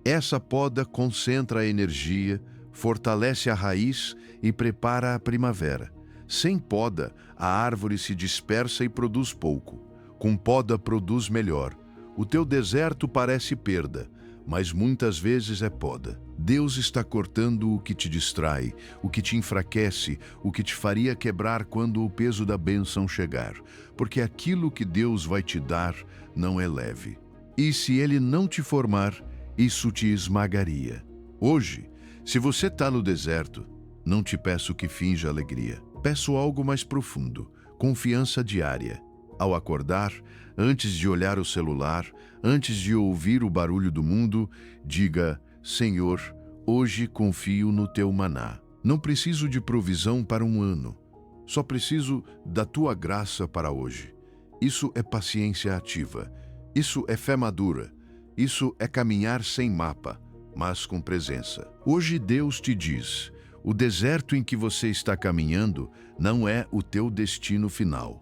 Essa poda concentra a energia, fortalece a raiz e prepara a primavera. Sem poda, a árvore se dispersa e produz pouco. Com poda, produz melhor. O teu deserto parece perda, mas muitas vezes é poda. Deus está cortando o que te distrai, o que te enfraquece, o que te faria quebrar quando o peso da bênção chegar. Porque aquilo que Deus vai te dar não é leve. E se Ele não te formar, isso te esmagaria. Hoje, se você está no deserto, não te peço que finja alegria. Peço algo mais profundo, confiança diária. Ao acordar, antes de olhar o celular, antes de ouvir o barulho do mundo, diga: Senhor, hoje confio no teu maná. Não preciso de provisão para um ano, só preciso da tua graça para hoje. Isso é paciência ativa, isso é fé madura, isso é caminhar sem mapa, mas com presença. Hoje Deus te diz: o deserto em que você está caminhando não é o teu destino final.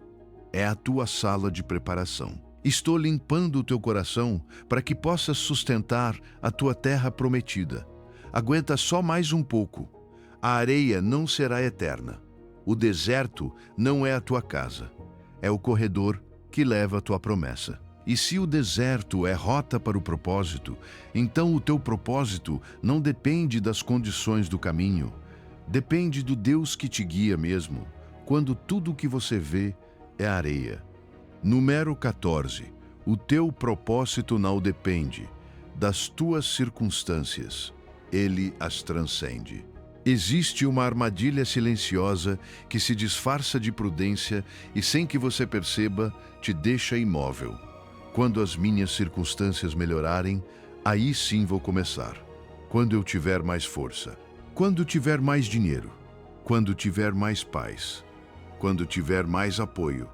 É a tua sala de preparação. Estou limpando o teu coração para que possas sustentar a tua terra prometida. Aguenta só mais um pouco. A areia não será eterna. O deserto não é a tua casa. É o corredor que leva a tua promessa. E se o deserto é rota para o propósito, então o teu propósito não depende das condições do caminho. Depende do Deus que te guia mesmo, quando tudo o que você vê é areia. Número 14. O teu propósito não depende das tuas circunstâncias. Ele as transcende. Existe uma armadilha silenciosa que se disfarça de prudência e, sem que você perceba, te deixa imóvel. Quando as minhas circunstâncias melhorarem, aí sim vou começar. Quando eu tiver mais força. Quando tiver mais dinheiro. Quando tiver mais paz. Quando tiver mais apoio,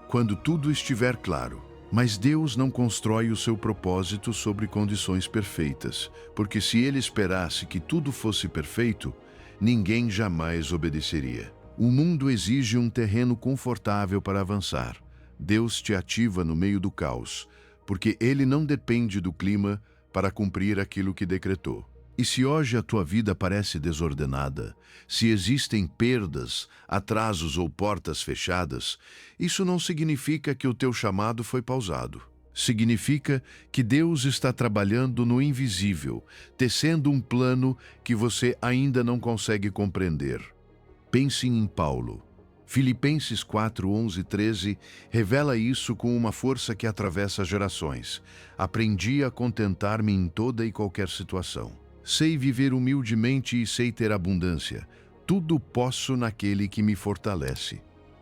quando tudo estiver claro. Mas Deus não constrói o seu propósito sobre condições perfeitas, porque se Ele esperasse que tudo fosse perfeito, ninguém jamais obedeceria. O mundo exige um terreno confortável para avançar. Deus te ativa no meio do caos, porque Ele não depende do clima para cumprir aquilo que decretou. E se hoje a tua vida parece desordenada, se existem perdas, atrasos ou portas fechadas, isso não significa que o teu chamado foi pausado. Significa que Deus está trabalhando no invisível, tecendo um plano que você ainda não consegue compreender. Pense em Paulo. Filipenses 4, 11 e 13 revela isso com uma força que atravessa gerações. Aprendi a contentar-me em toda e qualquer situação. Sei viver humildemente e sei ter abundância. Tudo posso naquele que me fortalece.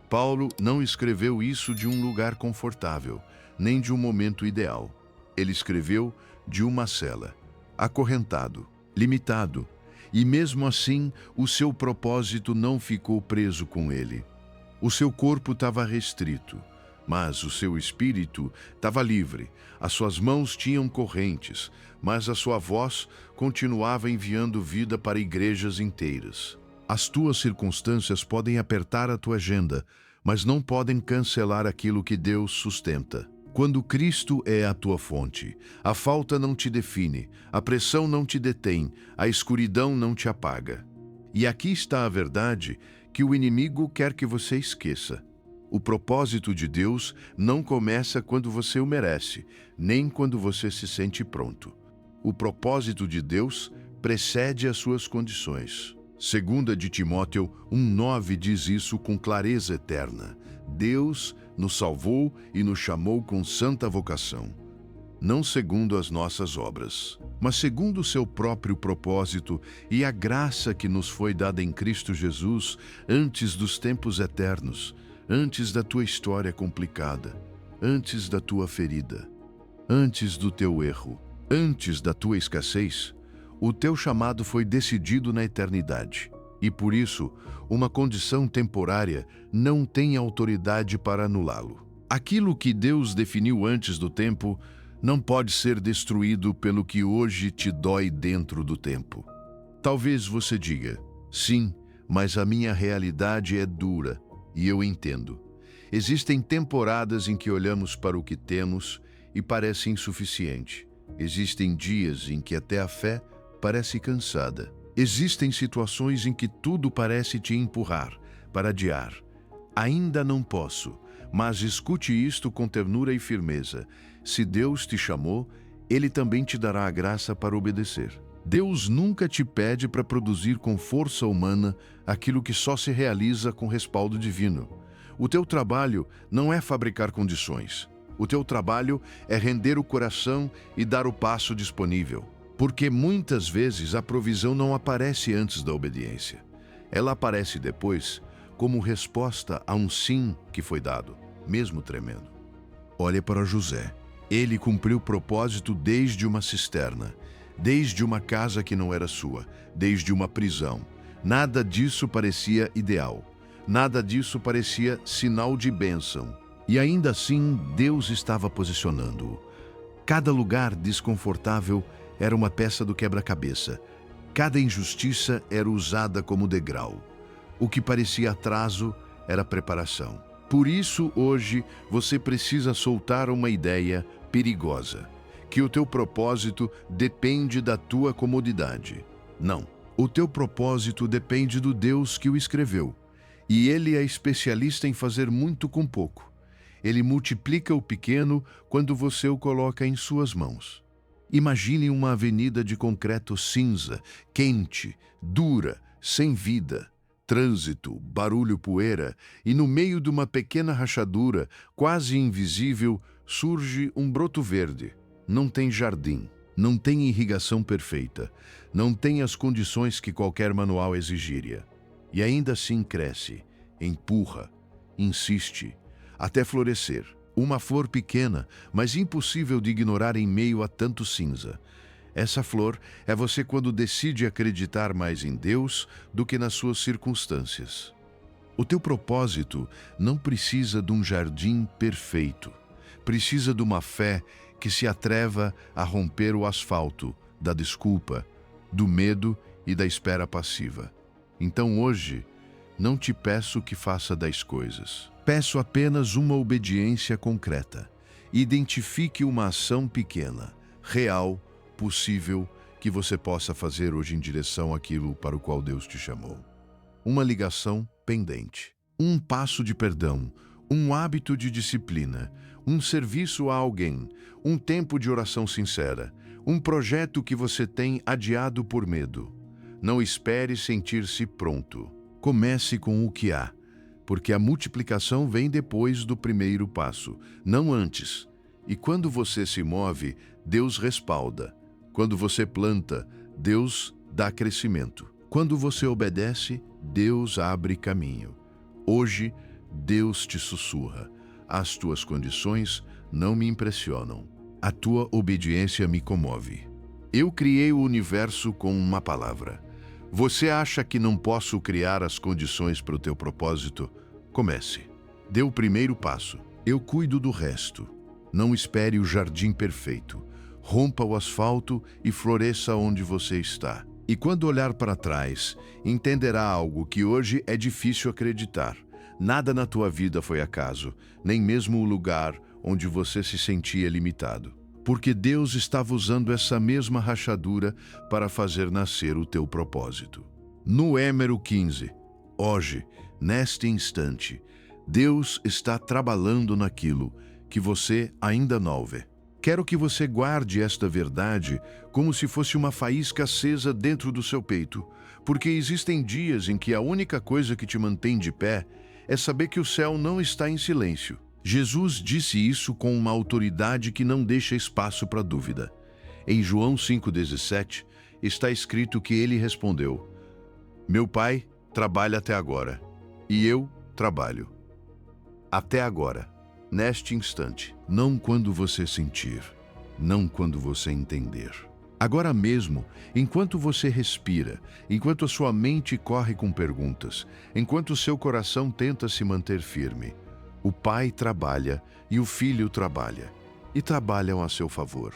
Paulo não escreveu isso de um lugar confortável, nem de um momento ideal. Ele escreveu de uma cela, acorrentado, limitado, e mesmo assim o seu propósito não ficou preso com ele. O seu corpo estava restrito, mas o seu espírito estava livre. As suas mãos tinham correntes, mas a sua voz continuava enviando vida para igrejas inteiras. As tuas circunstâncias podem apertar a tua agenda, mas não podem cancelar aquilo que Deus sustenta. Quando Cristo é a tua fonte, a falta não te define, a pressão não te detém, a escuridão não te apaga. E aqui está a verdade que o inimigo quer que você esqueça. O propósito de Deus não começa quando você o merece, nem quando você se sente pronto. O propósito de Deus precede as suas condições. 2 de Timóteo 1,9 diz isso com clareza eterna. Deus nos salvou e nos chamou com santa vocação, não segundo as nossas obras, mas segundo o seu próprio propósito e a graça que nos foi dada em Cristo Jesus antes dos tempos eternos, antes da tua história complicada, antes da tua ferida, antes do teu erro, antes da tua escassez. O teu chamado foi decidido na eternidade. E por isso, uma condição temporária não tem autoridade para anulá-lo. Aquilo que Deus definiu antes do tempo não pode ser destruído pelo que hoje te dói dentro do tempo. Talvez você diga, sim, mas a minha realidade é dura, e eu entendo. Existem temporadas em que olhamos para o que temos e parece insuficiente. Existem dias em que até a fé parece cansada. Existem situações em que tudo parece te empurrar para adiar. Ainda não posso, mas escute isto com ternura e firmeza. Se Deus te chamou, Ele também te dará a graça para obedecer. Deus nunca te pede para produzir com força humana aquilo que só se realiza com respaldo divino. O teu trabalho não é fabricar condições. O teu trabalho é render o coração e dar o passo disponível. Porque muitas vezes a provisão não aparece antes da obediência. Ela aparece depois como resposta a um sim que foi dado, mesmo tremendo. Olha para José. Ele cumpriu o propósito desde uma cisterna, desde uma casa que não era sua, desde uma prisão. Nada disso parecia ideal. Nada disso parecia sinal de bênção. E ainda assim, Deus estava posicionando-o. Cada lugar desconfortável era uma peça do quebra-cabeça. Cada injustiça era usada como degrau. O que parecia atraso era preparação. Por isso, hoje, você precisa soltar uma ideia perigosa, que o teu propósito depende da tua comodidade. Não. O teu propósito depende do Deus que o escreveu. E Ele é especialista em fazer muito com pouco. Ele multiplica o pequeno quando você o coloca em suas mãos. Imagine uma avenida de concreto cinza, quente, dura, sem vida, trânsito, barulho, poeira, e no meio de uma pequena rachadura, quase invisível, surge um broto verde. Não tem jardim, não tem irrigação perfeita, não tem as condições que qualquer manual exigiria. E ainda assim cresce, empurra, insiste, até florescer. Uma flor pequena, mas impossível de ignorar em meio a tanto cinza. Essa flor é você quando decide acreditar mais em Deus do que nas suas circunstâncias. O teu propósito não precisa de um jardim perfeito. Precisa de uma fé que se atreva a romper o asfalto da desculpa, do medo e da espera passiva. Então hoje, não te peço que faça 10 coisas. Peço apenas uma obediência concreta. Identifique uma ação pequena, real, possível, que você possa fazer hoje em direção àquilo para o qual Deus te chamou. Uma ligação pendente, um passo de perdão, um hábito de disciplina, um serviço a alguém, um tempo de oração sincera, um projeto que você tem adiado por medo. Não espere sentir-se pronto. Comece com o que há, porque a multiplicação vem depois do primeiro passo, não antes. E quando você se move, Deus respalda. Quando você planta, Deus dá crescimento. Quando você obedece, Deus abre caminho. Hoje, Deus te sussurra. As tuas condições não me impressionam. A tua obediência me comove. Eu criei o universo com uma palavra. Você acha que não posso criar as condições para o teu propósito? Comece. Dê o primeiro passo. Eu cuido do resto. Não espere o jardim perfeito. Rompa o asfalto e floresça onde você está. E quando olhar para trás, entenderá algo que hoje é difícil acreditar. Nada na tua vida foi acaso, nem mesmo o lugar onde você se sentia limitado. Porque Deus estava usando essa mesma rachadura para fazer nascer o teu propósito. Número 15. Hoje, neste instante, Deus está trabalhando naquilo que você ainda não vê. Quero que você guarde esta verdade como se fosse uma faísca acesa dentro do seu peito, porque existem dias em que a única coisa que te mantém de pé é saber que o céu não está em silêncio. Jesus disse isso com uma autoridade que não deixa espaço para dúvida. Em João 5,17, está escrito que ele respondeu: Meu Pai trabalha até agora, e eu trabalho. Até agora, neste instante, não quando você sentir, não quando você entender. Agora mesmo, enquanto você respira, enquanto a sua mente corre com perguntas, enquanto o seu coração tenta se manter firme, o Pai trabalha e o Filho trabalha, e trabalham a seu favor.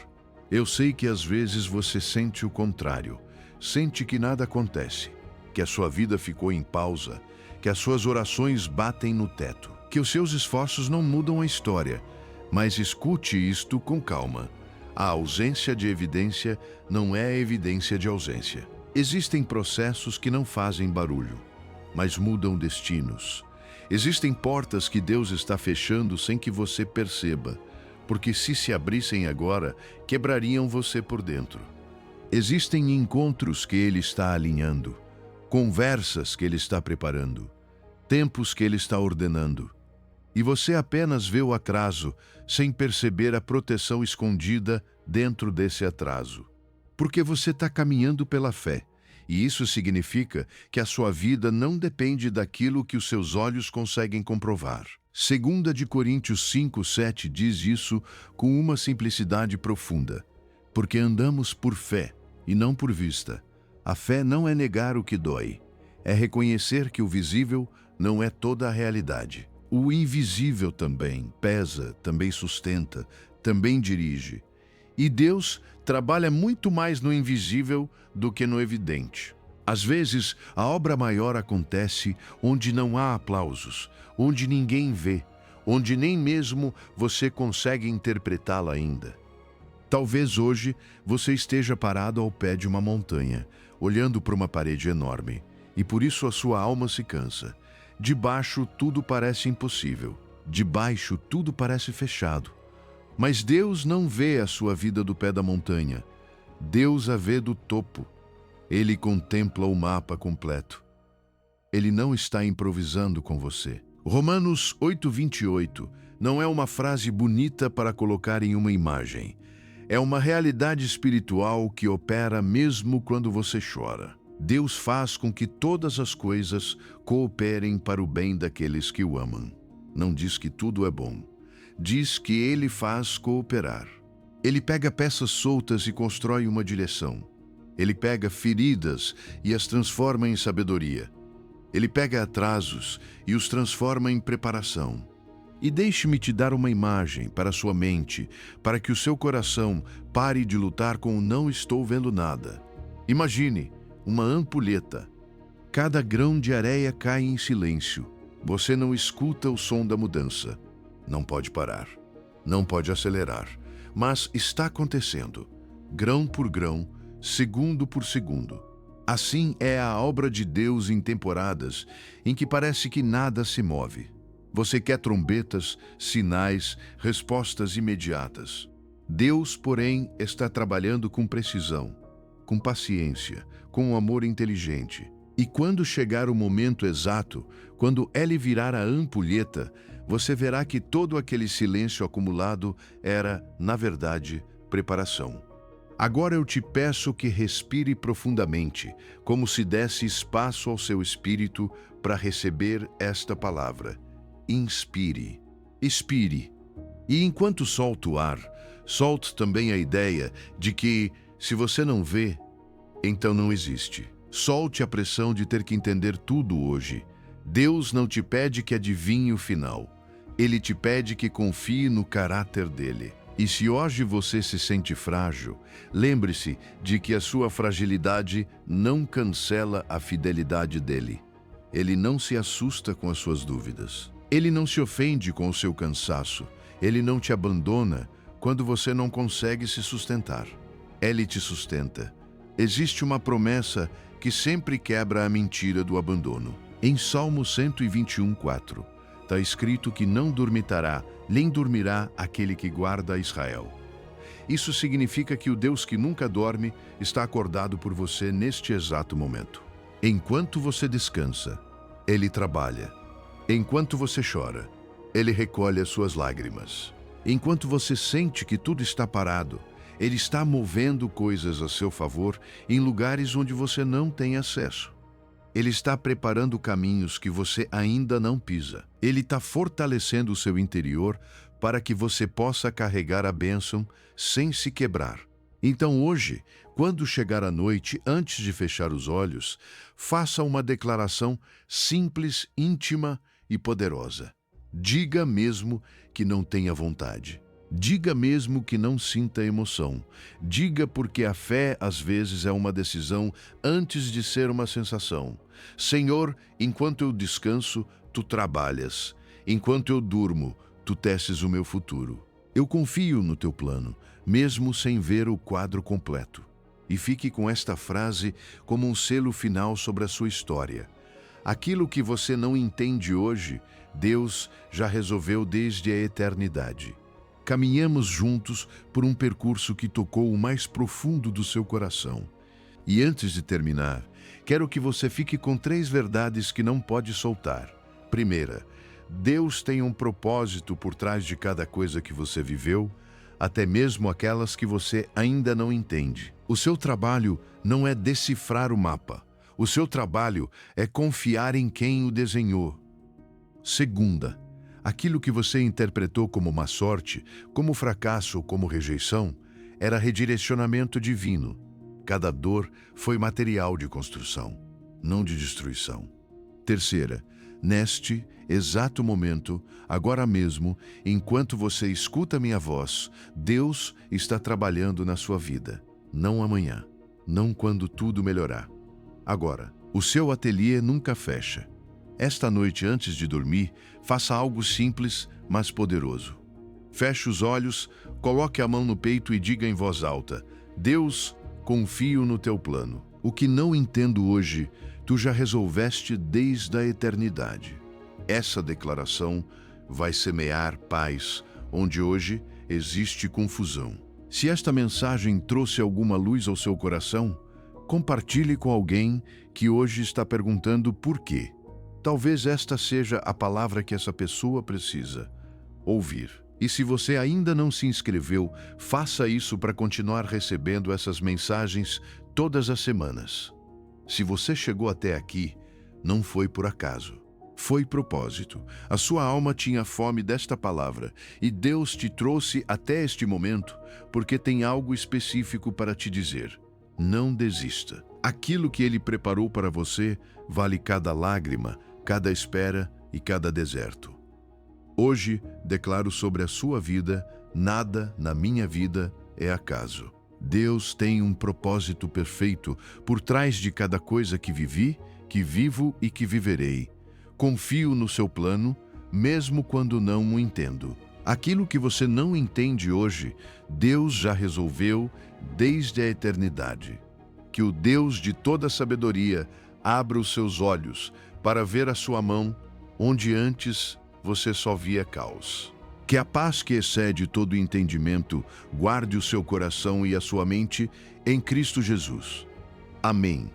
Eu sei que às vezes você sente o contrário, sente que nada acontece, que a sua vida ficou em pausa, que as suas orações batem no teto, que os seus esforços não mudam a história, mas escute isto com calma. A ausência de evidência não é evidência de ausência. Existem processos que não fazem barulho, mas mudam destinos. Existem portas que Deus está fechando sem que você perceba, porque se abrissem agora, quebrariam você por dentro. Existem encontros que Ele está alinhando, conversas que Ele está preparando, tempos que Ele está ordenando. E você apenas vê o atraso, sem perceber a proteção escondida dentro desse atraso. Porque você está caminhando pela fé. E isso significa que a sua vida não depende daquilo que os seus olhos conseguem comprovar. 2 Coríntios 5:7 diz isso com uma simplicidade profunda. Porque andamos por fé e não por vista. A fé não é negar o que dói. É reconhecer que o visível não é toda a realidade. O invisível também pesa, também sustenta, também dirige. E Deus trabalha muito mais no invisível do que no evidente. Às vezes, a obra maior acontece onde não há aplausos, onde ninguém vê, onde nem mesmo você consegue interpretá-la ainda. Talvez hoje você esteja parado ao pé de uma montanha, olhando para uma parede enorme, e por isso a sua alma se cansa. De baixo tudo parece impossível, de baixo tudo parece fechado. Mas Deus não vê a sua vida do pé da montanha. Deus a vê do topo. Ele contempla o mapa completo. Ele não está improvisando com você. Romanos 8:28 não é uma frase bonita para colocar em uma imagem. É uma realidade espiritual que opera mesmo quando você chora. Deus faz com que todas as coisas cooperem para o bem daqueles que o amam. Não diz que tudo é bom. Diz que Ele faz cooperar. Ele pega peças soltas e constrói uma direção. Ele pega feridas e as transforma em sabedoria. Ele pega atrasos e os transforma em preparação. E deixe-me te dar uma imagem para a sua mente, para que o seu coração pare de lutar com o não estou vendo nada. Imagine uma ampulheta. Cada grão de areia cai em silêncio. Você não escuta o som da mudança. Não pode parar. Não pode acelerar. Mas está acontecendo. Grão por grão, segundo por segundo. Assim é a obra de Deus em temporadas em que parece que nada se move. Você quer trombetas, sinais, respostas imediatas. Deus, porém, está trabalhando com precisão, com paciência, com um amor inteligente. E quando chegar o momento exato, quando Ele virar a ampulheta, você verá que todo aquele silêncio acumulado era, na verdade, preparação. Agora eu te peço que respire profundamente, como se desse espaço ao seu espírito para receber esta palavra. Inspire, expire. E enquanto solta o ar, solte também a ideia de que, se você não vê, então não existe. Solte a pressão de ter que entender tudo hoje. Deus não te pede que adivinhe o final. Ele te pede que confie no caráter dele. E se hoje você se sente frágil, lembre-se de que a sua fragilidade não cancela a fidelidade dele. Ele não se assusta com as suas dúvidas. Ele não se ofende com o seu cansaço. Ele não te abandona quando você não consegue se sustentar. Ele te sustenta. Existe uma promessa que sempre quebra a mentira do abandono. Em Salmo 121:4, está escrito que não dormitará, nem dormirá aquele que guarda Israel. Isso significa que o Deus que nunca dorme está acordado por você neste exato momento. Enquanto você descansa, Ele trabalha. Enquanto você chora, Ele recolhe as suas lágrimas. Enquanto você sente que tudo está parado, Ele está movendo coisas a seu favor em lugares onde você não tem acesso. Ele está preparando caminhos que você ainda não pisa. Ele está fortalecendo o seu interior para que você possa carregar a bênção sem se quebrar. Então hoje, quando chegar a noite, antes de fechar os olhos, faça uma declaração simples, íntima e poderosa. Diga mesmo que não tenha vontade. Diga mesmo que não sinta emoção. Diga porque a fé, às vezes, é uma decisão antes de ser uma sensação. Senhor, enquanto eu descanso, Tu trabalhas. Enquanto eu durmo, Tu teces o meu futuro. Eu confio no Teu plano, mesmo sem ver o quadro completo. E fique com esta frase como um selo final sobre a sua história. Aquilo que você não entende hoje, Deus já resolveu desde a eternidade. Caminhamos juntos por um percurso que tocou o mais profundo do seu coração. E antes de terminar, quero que você fique com 3 verdades que não pode soltar. Primeira, Deus tem um propósito por trás de cada coisa que você viveu, até mesmo aquelas que você ainda não entende. O seu trabalho não é decifrar o mapa. O seu trabalho é confiar em quem o desenhou. Segunda, aquilo que você interpretou como má sorte, como fracasso ou como rejeição, era redirecionamento divino. Cada dor foi material de construção, não de destruição. Terceira, neste exato momento, agora mesmo, enquanto você escuta minha voz, Deus está trabalhando na sua vida. Não amanhã, não quando tudo melhorar. Agora, o seu ateliê nunca fecha. Esta noite, antes de dormir, faça algo simples, mas poderoso. Feche os olhos, coloque a mão no peito e diga em voz alta: Deus, confio no teu plano. O que não entendo hoje, tu já resolveste desde a eternidade. Essa declaração vai semear paz, onde hoje existe confusão. Se esta mensagem trouxe alguma luz ao seu coração, compartilhe com alguém que hoje está perguntando por quê. Talvez esta seja a palavra que essa pessoa precisa ouvir. E se você ainda não se inscreveu, faça isso para continuar recebendo essas mensagens todas as semanas. Se você chegou até aqui, não foi por acaso. Foi propósito. A sua alma tinha fome desta palavra e Deus te trouxe até este momento porque tem algo específico para te dizer. Não desista. Aquilo que Ele preparou para você vale cada lágrima, cada espera e cada deserto. Hoje, declaro sobre a sua vida, nada na minha vida é acaso. Deus tem um propósito perfeito por trás de cada coisa que vivi, que vivo e que viverei. Confio no seu plano, mesmo quando não o entendo. Aquilo que você não entende hoje, Deus já resolveu desde a eternidade. Que o Deus de toda sabedoria abra os seus olhos para ver a sua mão, onde antes você só via caos. Que a paz que excede todo entendimento guarde o seu coração e a sua mente em Cristo Jesus. Amém.